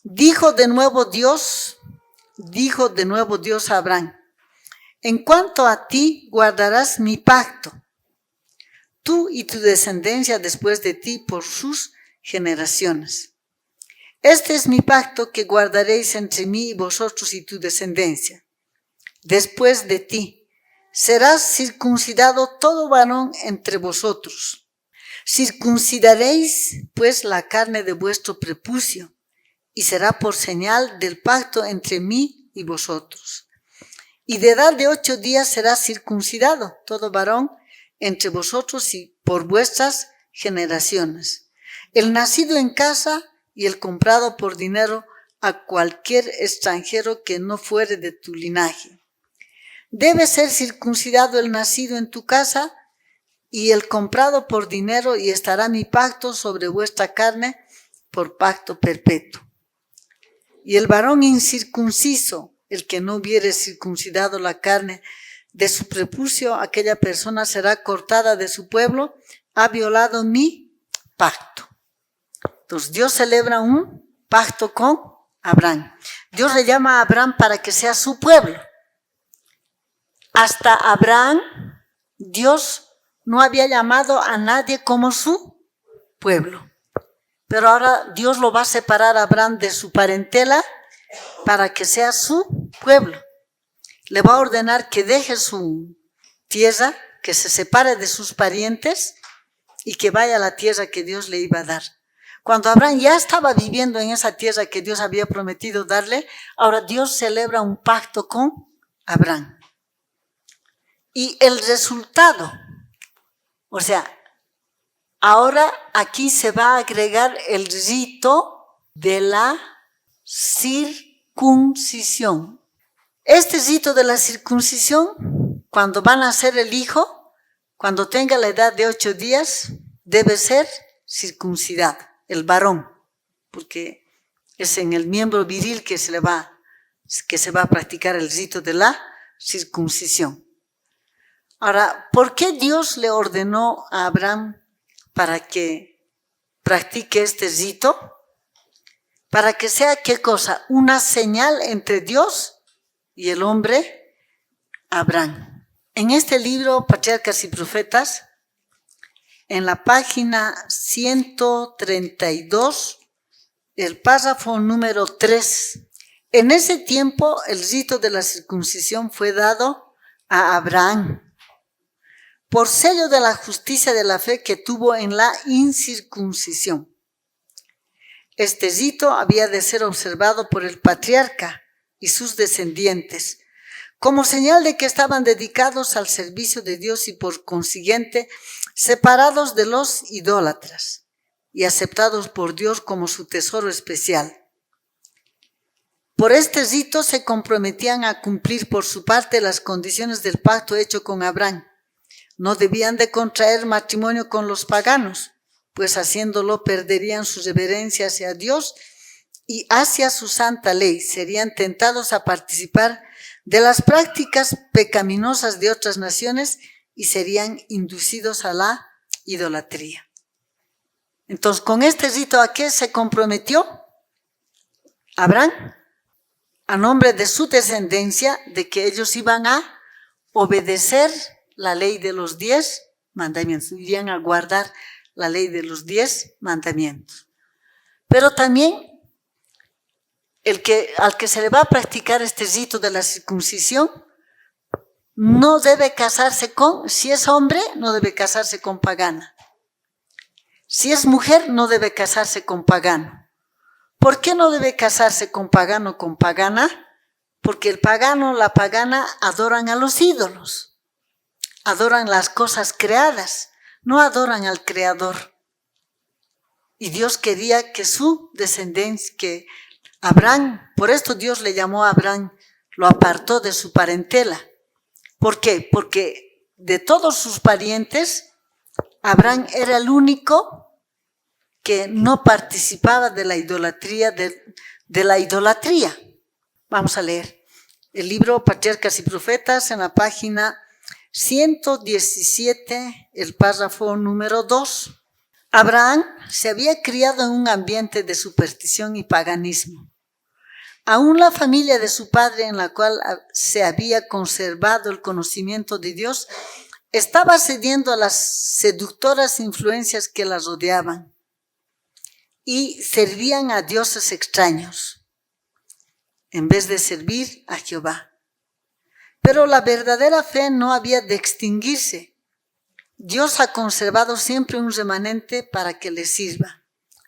Speaker 1: Dijo de nuevo Dios a Abraham: en cuanto a ti, guardarás mi pacto, tú y tu descendencia después de ti por sus generaciones. Este es mi pacto que guardaréis entre mí y vosotros y tu descendencia. Después de ti serás circuncidado todo varón entre vosotros. Circuncidaréis pues la carne de vuestro prepucio, y será por señal del pacto entre mí y vosotros. Y de edad de 8 días será circuncidado todo varón entre vosotros y por vuestras generaciones. El nacido en casa y el comprado por dinero a cualquier extranjero que no fuere de tu linaje. Debe ser circuncidado el nacido en tu casa y el comprado por dinero, y estará mi pacto sobre vuestra carne por pacto perpetuo. Y el varón incircunciso, el que no hubiere circuncidado la carne de su prepucio, aquella persona será cortada de su pueblo, ha violado mi pacto. Entonces Dios celebra un pacto con Abraham. Dios le llama a Abraham para que sea su pueblo. Hasta Abraham, Dios no había llamado a nadie como su pueblo. Pero ahora Dios lo va a separar a Abraham de su parentela para que sea su pueblo. Le va a ordenar que deje su tierra, que se separe de sus parientes y que vaya a la tierra que Dios le iba a dar. Cuando Abraham ya estaba viviendo en esa tierra que Dios había prometido darle, ahora Dios celebra un pacto con Abraham. Y el resultado, o sea, ahora aquí se va a agregar el rito de la circuncisión. Este rito de la circuncisión, cuando van a nacer el hijo, cuando tenga la edad de 8 días, debe ser circuncidado, el varón, porque es en el miembro viril que se va a practicar el rito de la circuncisión. Ahora, ¿por qué Dios le ordenó a Abraham para que practique este rito? Para que sea, ¿qué cosa? Una señal entre Dios y el hombre Abraham. En este libro, Patriarcas y Profetas, en la página 132, el párrafo número 3, en ese tiempo el rito de la circuncisión fue dado a Abraham por sello de la justicia de la fe que tuvo en la incircuncisión. Este rito había de ser observado por el patriarca y sus descendientes, como señal de que estaban dedicados al servicio de Dios y por consiguiente separados de los idólatras y aceptados por Dios como su tesoro especial. Por este rito se comprometían a cumplir por su parte las condiciones del pacto hecho con Abraham. No debían de contraer matrimonio con los paganos, pues haciéndolo perderían su reverencia hacia Dios y hacia su santa ley serían tentados a participar de las prácticas pecaminosas de otras naciones y serían inducidos a la idolatría. Entonces, con este rito, ¿a qué se comprometió Abraham? A nombre de su descendencia, de que ellos iban a obedecer la ley de los 10 mandamientos, irían a guardar la ley de los 10 mandamientos. Pero también al que se le va a practicar este rito de la circuncisión, no debe casarse si es hombre, no debe casarse con pagana. Si es mujer, no debe casarse con pagano. ¿Por qué no debe casarse con pagano o con pagana? Porque el pagano, la pagana, adoran a los ídolos, adoran las cosas creadas, no adoran al Creador. Y Dios quería que su descendencia, que Abraham, por esto Dios le llamó a Abraham, lo apartó de su parentela. ¿Por qué? Porque de todos sus parientes, Abraham era el único que no participaba de la idolatría, de la idolatría. Vamos a leer el libro Patriarcas y Profetas en la página 117, el párrafo número 2. Abraham se había criado en un ambiente de superstición y paganismo. Aún la familia de su padre, en la cual se había conservado el conocimiento de Dios, estaba cediendo a las seductoras influencias que la rodeaban y servían a dioses extraños en vez de servir a Jehová. Pero la verdadera fe no había de extinguirse. Dios ha conservado siempre un remanente para que le sirva.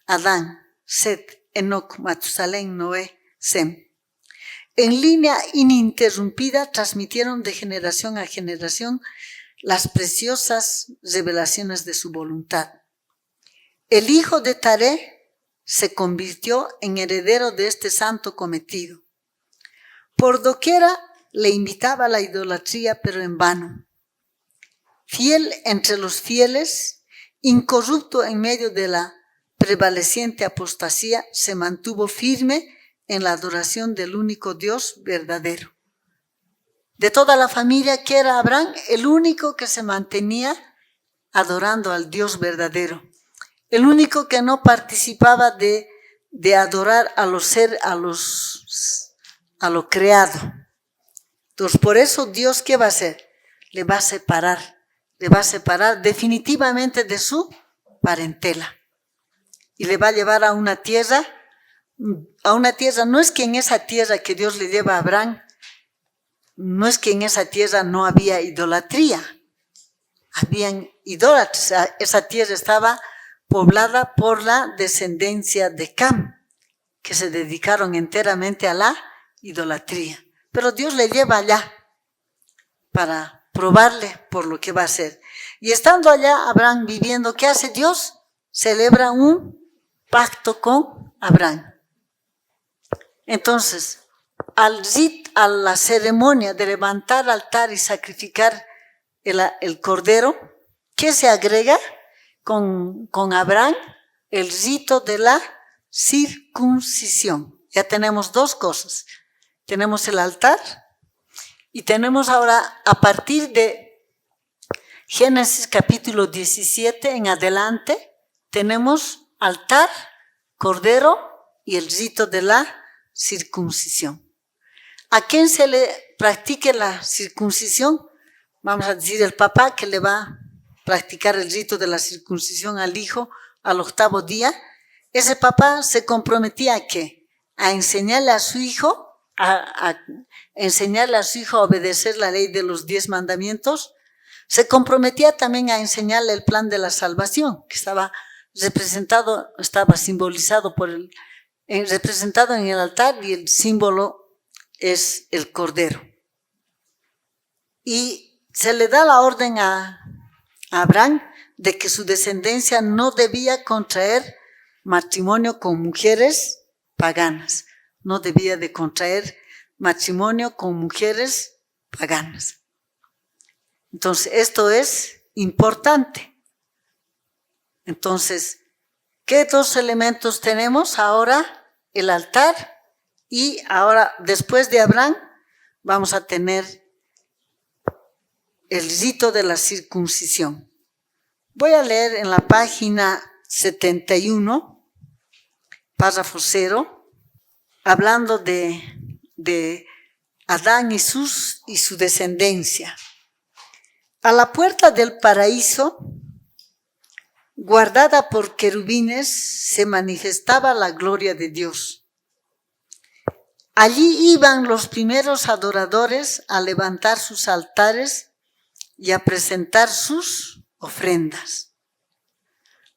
Speaker 1: Adán, Set, Enoc, Matusalén, Noé, Sem. En línea ininterrumpida transmitieron de generación a generación las preciosas revelaciones de su voluntad. El hijo de Taré se convirtió en heredero de este santo cometido. Por doquiera le invitaba a la idolatría, pero en vano. Fiel entre los fieles, incorrupto en medio de la prevaleciente apostasía, se mantuvo firme en la adoración del único Dios verdadero. De toda la familia que era Abraham, el único que se mantenía adorando al Dios verdadero, el único que no participaba de adorar a lo creado. Entonces, por eso Dios, ¿qué va a hacer? Le va a separar definitivamente de su parentela y le va a llevar a una tierra, no es que en esa tierra que Dios le lleva a Abraham, no es que en esa tierra no había idolatría, habían idólatras, esa tierra estaba poblada por la descendencia de Cam, que se dedicaron enteramente a la idolatría. Pero Dios le lleva allá para probarle por lo que va a hacer. Y estando allá, Abraham viviendo, ¿qué hace Dios? Celebra un pacto con Abraham. Entonces, a la ceremonia de levantar altar y sacrificar el cordero, ¿qué se agrega con Abraham? El rito de la circuncisión. Ya tenemos dos cosas. Tenemos el altar y tenemos ahora, a partir de Génesis capítulo 17 en adelante, tenemos altar, cordero y el rito de la circuncisión. ¿A quién se le practique la circuncisión? Vamos a decir el papá que le va a practicar el rito de la circuncisión al hijo al 8º día. Ese papá se comprometía ¿a qué? A enseñarle a su hijo, a obedecer la ley de los 10 mandamientos. Se comprometía también a enseñarle el plan de la salvación, que estaba simbolizado representado en el altar, y el símbolo es el cordero. Y se le da la orden a Abraham de que su descendencia no debía contraer matrimonio con mujeres paganas, no debía de contraer matrimonio con mujeres paganas. Entonces, esto es importante. Entonces, ¿qué dos elementos tenemos ahora? el altar y ahora después de Abraham vamos a tener el rito de la circuncisión. Voy a leer en la página 71, párrafo 0, hablando de Adán y su descendencia. A la puerta del paraíso, guardada por querubines, se manifestaba la gloria de Dios. Allí iban los primeros adoradores a levantar sus altares y a presentar sus ofrendas.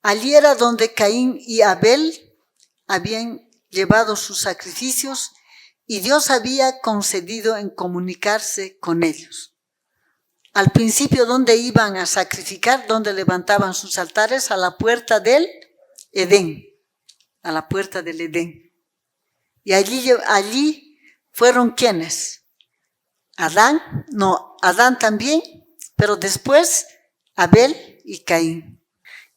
Speaker 1: Allí era donde Caín y Abel habían llevado sus sacrificios y Dios había concedido en comunicarse con ellos. Al principio, ¿dónde iban a sacrificar? ¿Dónde levantaban sus altares? A la puerta del Edén. A la puerta del Edén. Y allí fueron ¿quiénes? Adán también, pero después Abel y Caín.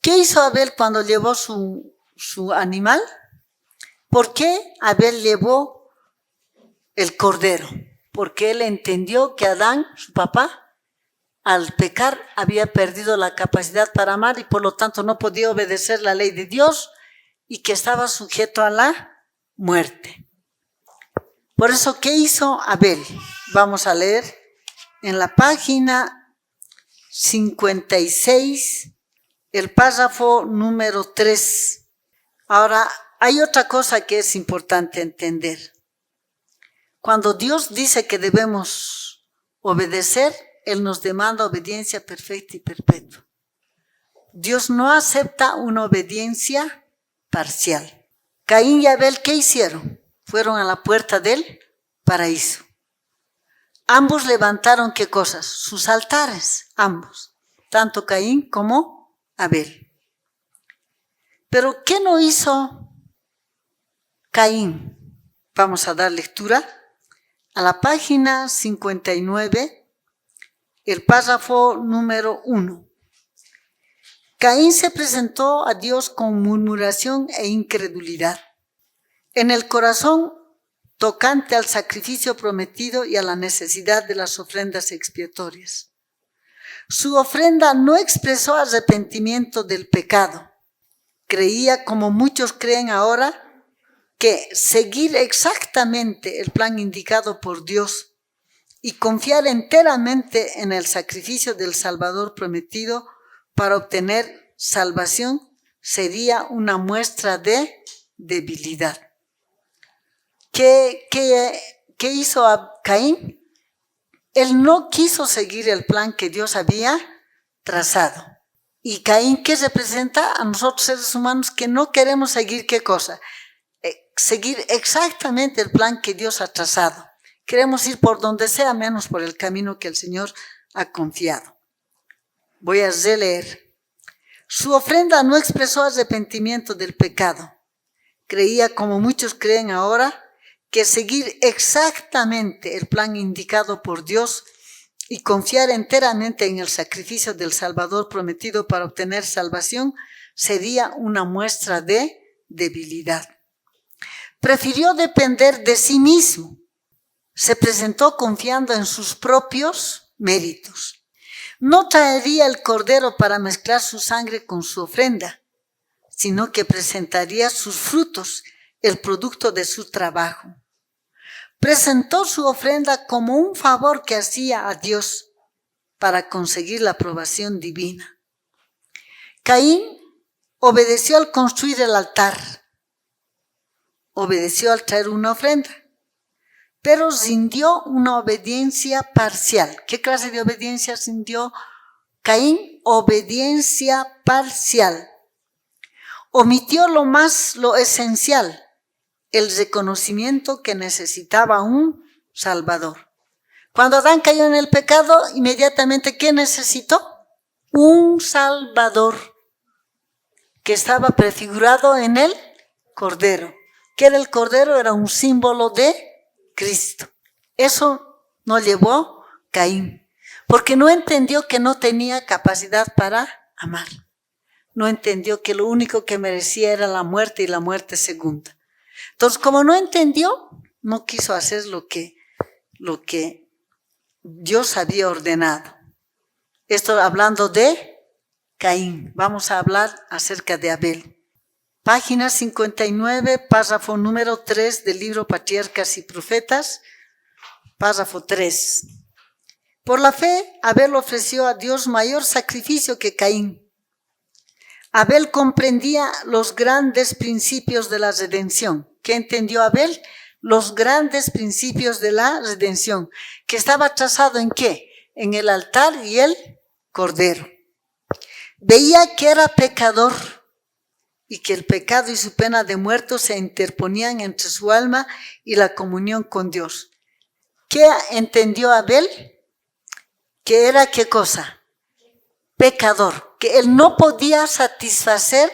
Speaker 1: ¿Qué hizo Abel cuando llevó su animal? ¿Por qué Abel llevó el cordero? Porque él entendió que Adán, su papá, al pecar había perdido la capacidad para amar y por lo tanto no podía obedecer la ley de Dios y que estaba sujeto a la muerte. Por eso, ¿qué hizo Abel? Vamos a leer en la página 56, el párrafo número 3. Ahora, hay otra cosa que es importante entender. Cuando Dios dice que debemos obedecer, Él nos demanda obediencia perfecta y perpetua. Dios no acepta una obediencia parcial. Caín y Abel, ¿qué hicieron? Fueron a la puerta del paraíso. Ambos levantaron, ¿qué cosas? Sus altares, ambos. Tanto Caín como Abel. Pero, ¿qué no hizo Caín? Vamos a dar lectura a la página 59. El párrafo número 1. Caín se presentó a Dios con murmuración e incredulidad en el corazón tocante al sacrificio prometido y a la necesidad de las ofrendas expiatorias. Su ofrenda no expresó arrepentimiento del pecado. Creía, como muchos creen ahora, que seguir exactamente el plan indicado por Dios y confiar enteramente en el sacrificio del Salvador prometido para obtener salvación sería una muestra de debilidad. ¿Qué hizo Caín? Él no quiso seguir el plan que Dios había trazado. ¿Y Caín qué representa? A nosotros seres humanos que no queremos seguir ¿qué cosa? Seguir exactamente el plan que Dios ha trazado. Queremos ir por donde sea, menos por el camino que el Señor ha confiado. Voy a releer. Su ofrenda no expresó arrepentimiento del pecado. Creía, como muchos creen ahora, que seguir exactamente el plan indicado por Dios y confiar enteramente en el sacrificio del Salvador prometido para obtener salvación sería una muestra de debilidad. Prefirió depender de sí mismo. Se presentó confiando en sus propios méritos. No traería el cordero para mezclar su sangre con su ofrenda, sino que presentaría sus frutos, el producto de su trabajo. Presentó su ofrenda como un favor que hacía a Dios para conseguir la aprobación divina. Caín obedeció al construir el altar, obedeció al traer una ofrenda, pero rindió una obediencia parcial. ¿Qué clase de obediencia rindió Caín? Obediencia parcial. Omitió lo esencial, el reconocimiento que necesitaba un Salvador. Cuando Adán cayó en el pecado, inmediatamente ¿qué necesitó? Un Salvador que estaba prefigurado en el Cordero. ¿Qué era el Cordero? Era un símbolo de Cristo. Eso no llevó Caín, porque no entendió que no tenía capacidad para amar. No entendió que lo único que merecía era la muerte y la muerte segunda. Entonces, como no entendió, no quiso hacer lo que Dios había ordenado. Esto hablando de Caín. Vamos a hablar acerca de Abel. Página 59, párrafo número 3 del libro Patriarcas y Profetas, párrafo 3. Por la fe, Abel ofreció a Dios mayor sacrificio que Caín. Abel comprendía los grandes principios de la redención. ¿Qué entendió Abel? Los grandes principios de la redención, que estaba trazado ¿en qué? En el altar y el cordero. Veía que era pecador y que el pecado y su pena de muerte se interponían entre su alma y la comunión con Dios. ¿Qué entendió Abel? Que era ¿qué cosa? Pecador, que él no podía satisfacer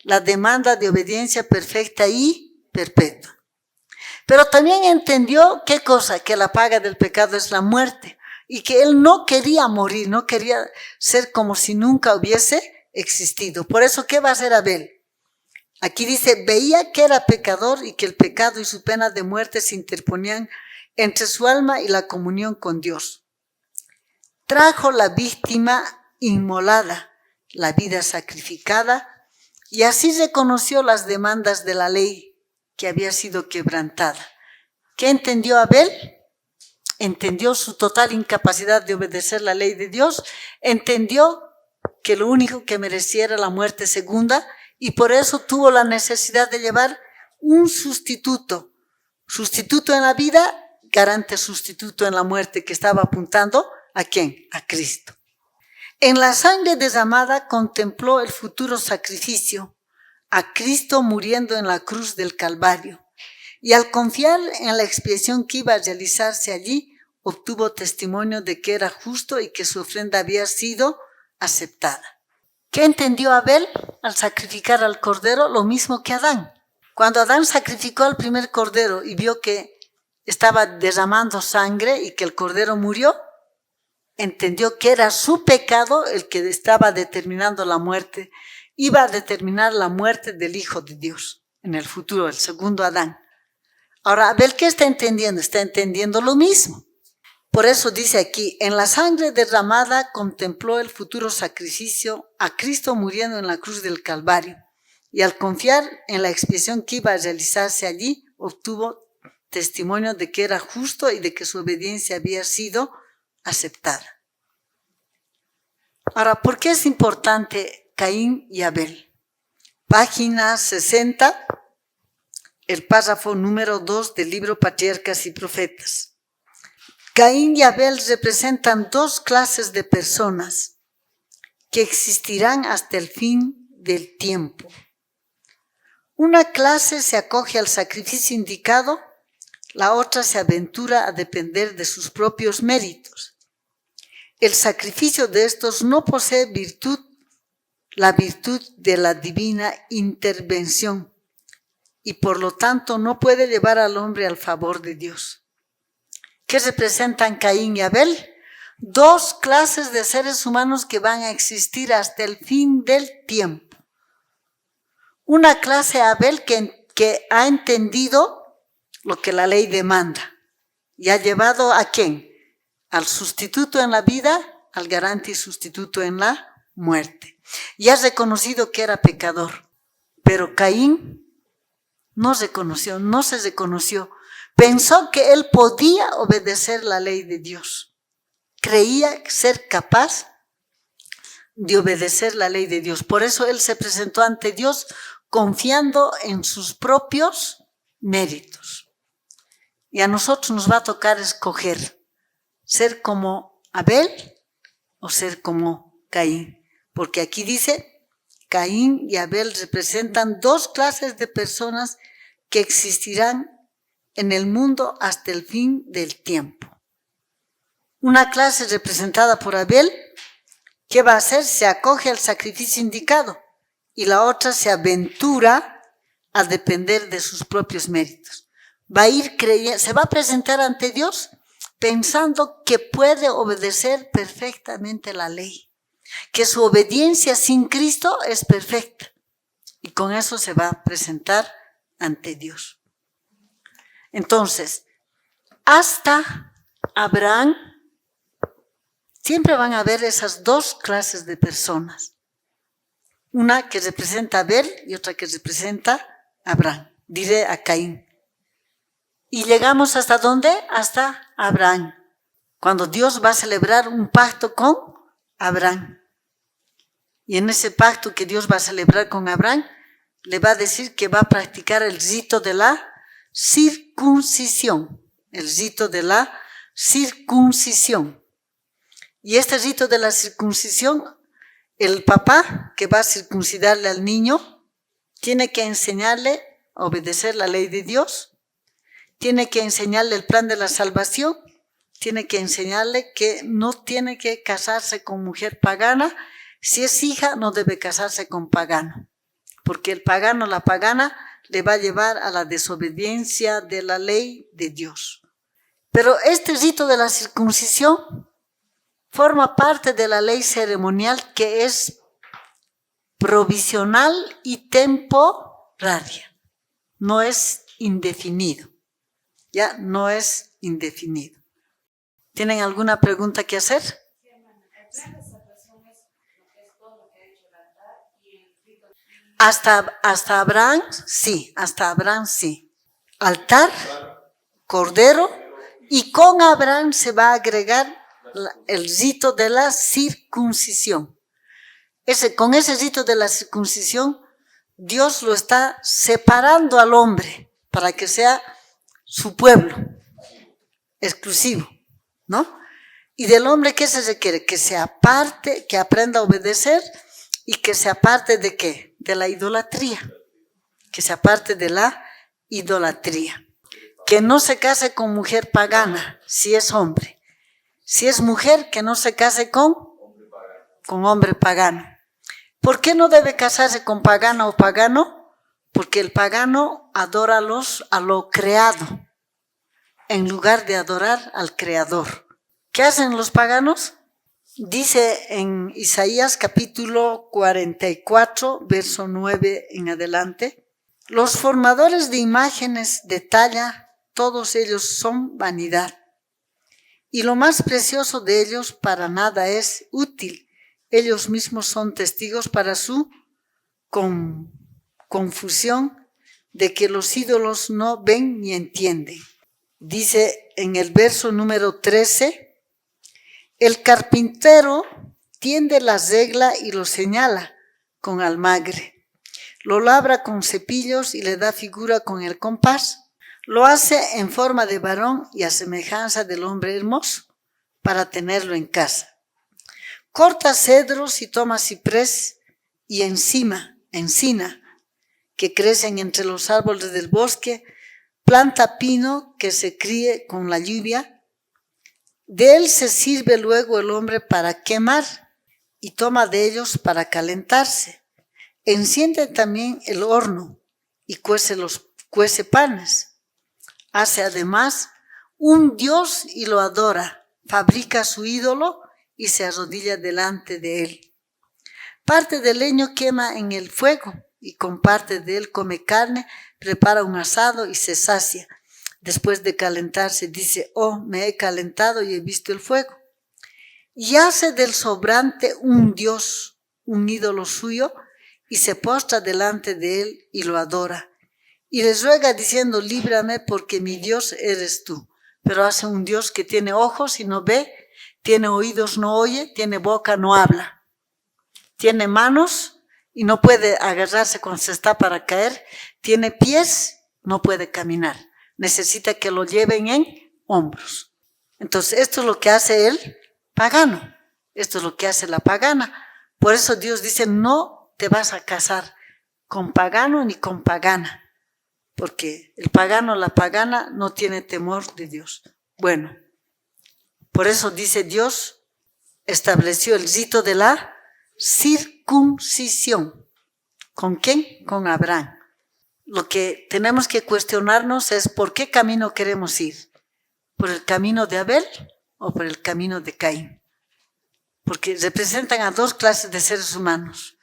Speaker 1: la demanda de obediencia perfecta y perpetua. Pero también entendió ¿qué cosa? Que la paga del pecado es la muerte y que él no quería morir, no quería ser como si nunca hubiese existido. Por eso, ¿qué va a hacer Abel? Aquí dice, veía que era pecador y que el pecado y su pena de muerte se interponían entre su alma y la comunión con Dios. Trajo la víctima inmolada, la vida sacrificada, y así reconoció las demandas de la ley que había sido quebrantada. ¿Qué entendió Abel? Entendió su total incapacidad de obedecer la ley de Dios, entendió que lo único que merecía era la muerte segunda, y por eso tuvo la necesidad de llevar un sustituto en la vida, garante sustituto en la muerte, que estaba apuntando ¿a quién? A Cristo. En la sangre derramada contempló el futuro sacrificio, a Cristo muriendo en la cruz del Calvario, y al confiar en la expiación que iba a realizarse allí, obtuvo testimonio de que era justo y que su ofrenda había sido aceptada. ¿Qué entendió Abel al sacrificar al cordero? Lo mismo que Adán. Cuando Adán sacrificó al primer cordero y vio que estaba derramando sangre y que el cordero murió, entendió que era su pecado el que estaba determinando la muerte, iba a determinar la muerte del Hijo de Dios en el futuro, el segundo Adán. Ahora, Abel, ¿qué está entendiendo? Está entendiendo lo mismo. Por eso dice aquí, en la sangre derramada contempló el futuro sacrificio, a Cristo muriendo en la cruz del Calvario, y al confiar en la expiación que iba a realizarse allí, obtuvo testimonio de que era justo y de que su obediencia había sido aceptada. Ahora, ¿por qué es importante Caín y Abel? Página 60, el párrafo número 2 del libro Patriarcas y Profetas. Caín y Abel representan dos clases de personas que existirán hasta el fin del tiempo. Una clase se acoge al sacrificio indicado, la otra se aventura a depender de sus propios méritos. El sacrificio de estos no posee virtud, la virtud de la divina intervención, y por lo tanto no puede llevar al hombre al favor de Dios. ¿Qué representan Caín y Abel? Dos clases de seres humanos que van a existir hasta el fin del tiempo. Una clase Abel que ha entendido lo que la ley demanda y ha llevado ¿a quién? Al sustituto en la vida, al garante y sustituto en la muerte. Y ha reconocido que era pecador, pero Caín no se reconoció. Pensó que él podía obedecer la ley de Dios. Creía ser capaz de obedecer la ley de Dios. Por eso él se presentó ante Dios confiando en sus propios méritos. Y a nosotros nos va a tocar escoger ser como Abel o ser como Caín. Porque aquí dice, Caín y Abel representan dos clases de personas que existirán en el mundo hasta el fin del tiempo. Una clase representada por Abel, ¿qué va a hacer? Se acoge al sacrificio indicado, y la otra se aventura a depender de sus propios méritos. Va a ir creyendo, se va a presentar ante Dios pensando que puede obedecer perfectamente la ley, que su obediencia sin Cristo es perfecta, y con eso se va a presentar ante Dios. Entonces, hasta Abraham, siempre van a haber esas dos clases de personas. Una que representa a Abel y otra que representa a Abraham. Diré a Caín. Y llegamos ¿hasta dónde? Hasta Abraham. Cuando Dios va a celebrar un pacto con Abraham. Y en ese pacto que Dios va a celebrar con Abraham, le va a decir que va a practicar el rito de la circuncisión. El rito de la circuncisión. Y este rito de la circuncisión, el papá que va a circuncidarle al niño, tiene que enseñarle a obedecer la ley de Dios, tiene que enseñarle el plan de la salvación, tiene que enseñarle que no tiene que casarse con mujer pagana. Si es hija, no debe casarse con pagano, porque el pagano, la pagana, le va a llevar a la desobediencia de la ley de Dios. Pero este rito de la circuncisión forma parte de la ley ceremonial que es provisional y temporaria. No es indefinido. Ya no es indefinido. ¿Tienen alguna pregunta que hacer?
Speaker 2: Sí, hermana. El plan de salvación es todo lo que ha hecho el altar y el rito.
Speaker 1: Hasta Abraham, sí. Hasta Abraham, sí. Altar, cordero, y con Abraham se va a agregar el rito de la circuncisión. Con ese rito de la circuncisión, Dios lo está separando al hombre para que sea su pueblo exclusivo, ¿no? Y del hombre, ¿qué se requiere? Que se aparte, que aprenda a obedecer y que se aparte ¿de qué? De la idolatría. Que se aparte de la idolatría. Que no se case con mujer pagana, si es hombre. Si es mujer, que no se case con hombre pagano. ¿Por qué no debe casarse con pagana o pagano? Porque el pagano adora a lo creado, en lugar de adorar al Creador. ¿Qué hacen los paganos? Dice en Isaías capítulo 44, verso 9 en adelante, los formadores de imágenes de talla, todos ellos son vanidad. Y lo más precioso de ellos para nada es útil. Ellos mismos son testigos para su confusión de que los ídolos no ven ni entienden. Dice en el verso número 13, el carpintero tiende la regla y lo señala con almagre. Lo labra con cepillos y le da figura con el compás. Lo hace en forma de varón y a semejanza del hombre hermoso para tenerlo en casa. Corta cedros y toma ciprés y encina que crecen entre los árboles del bosque, planta pino que se críe con la lluvia. De él se sirve luego el hombre para quemar y toma de ellos para calentarse. Enciende también el horno y cuece panes. Hace además un dios y lo adora, fabrica su ídolo y se arrodilla delante de él. Parte del leño quema en el fuego y con parte de él come carne, prepara un asado y se sacia. Después de calentarse dice, oh, me he calentado y he visto el fuego. Y hace del sobrante un dios, un ídolo suyo, y se postra delante de él y lo adora. Y les ruega diciendo, líbrame porque mi Dios eres tú. Pero hace un Dios que tiene ojos y no ve, tiene oídos, no oye, tiene boca, no habla. Tiene manos y no puede agarrarse cuando se está para caer. Tiene pies, no puede caminar. Necesita que lo lleven en hombros. Entonces, esto es lo que hace el pagano. Esto es lo que hace la pagana. Por eso Dios dice, no te vas a casar con pagano ni con pagana. Porque el pagano, la pagana, no tiene temor de Dios. Bueno, por eso dice Dios, estableció el rito de la circuncisión. ¿Con quién? Con Abraham. Lo que tenemos que cuestionarnos es ¿por qué camino queremos ir? ¿Por el camino de Abel o por el camino de Caín? Porque representan a dos clases de seres humanos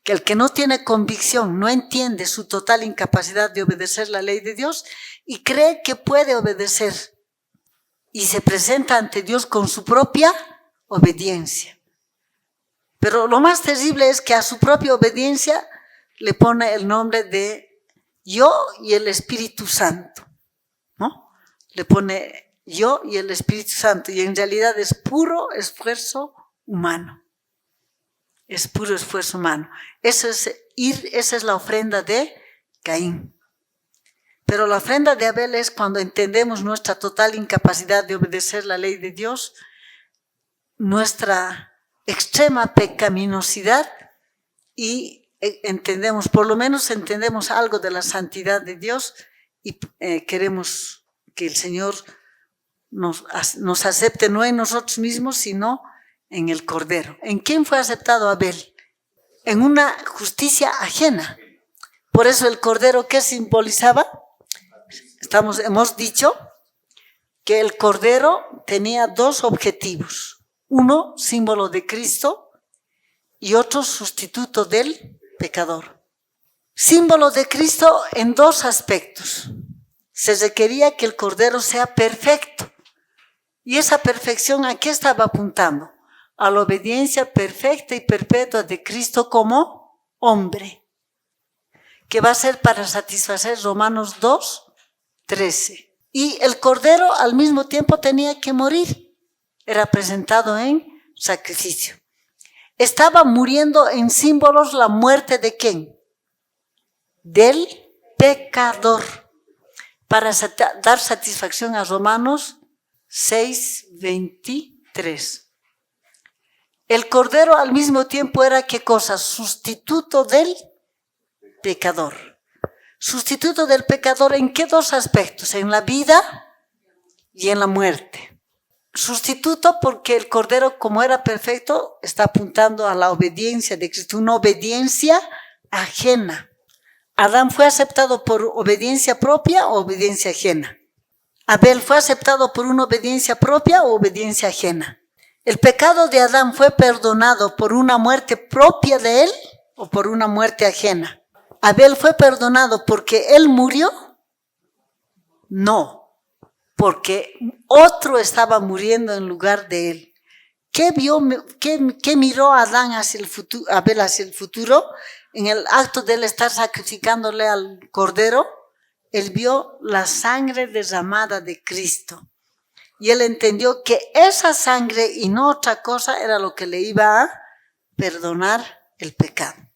Speaker 1: que el que no tiene convicción no entiende su total incapacidad de obedecer la ley de Dios y cree que puede obedecer y se presenta ante Dios con su propia obediencia. Pero lo más terrible es que a su propia obediencia le pone el nombre de yo y el Espíritu Santo, ¿no? Le pone yo y el Espíritu Santo y en realidad es puro esfuerzo humano. Es puro esfuerzo humano. Esa es la ofrenda de Caín. Pero la ofrenda de Abel es cuando entendemos nuestra total incapacidad de obedecer la ley de Dios, nuestra extrema pecaminosidad y entendemos, por lo menos entendemos algo de la santidad de Dios y queremos que el Señor nos acepte no en nosotros mismos, sino en el Cordero. ¿En quién fue aceptado Abel? En una justicia ajena. Por eso el Cordero, ¿qué simbolizaba? Hemos dicho que el Cordero tenía dos objetivos. Uno, símbolo de Cristo, y otro, sustituto del pecador. Símbolo de Cristo en dos aspectos. Se requería que el Cordero sea perfecto. ¿Y esa perfección a qué estaba apuntando? A la obediencia perfecta y perpetua de Cristo como hombre, que va a ser para satisfacer Romanos 2:13. Y el Cordero al mismo tiempo tenía que morir. Era presentado en sacrificio. Estaba muriendo en símbolos la muerte de ¿quién? Del pecador. Para dar satisfacción a Romanos 6:23. El Cordero al mismo tiempo era ¿qué cosa? Sustituto del pecador. Sustituto del pecador ¿en qué dos aspectos? En la vida y en la muerte. Sustituto porque el Cordero, como era perfecto, está apuntando a la obediencia de Cristo, una obediencia ajena. ¿Adán fue aceptado por obediencia propia o obediencia ajena? ¿Abel fue aceptado por una obediencia propia o obediencia ajena? ¿El pecado de Adán fue perdonado por una muerte propia de él o por una muerte ajena? ¿Abel fue perdonado porque él murió? No, porque otro estaba muriendo en lugar de él. ¿Qué miró Adán hacia el futuro, Abel hacia el futuro? En el acto de él estar sacrificándole al Cordero, él vio la sangre derramada de Cristo. Y él entendió que esa sangre y no otra cosa era lo que le iba a perdonar el pecado.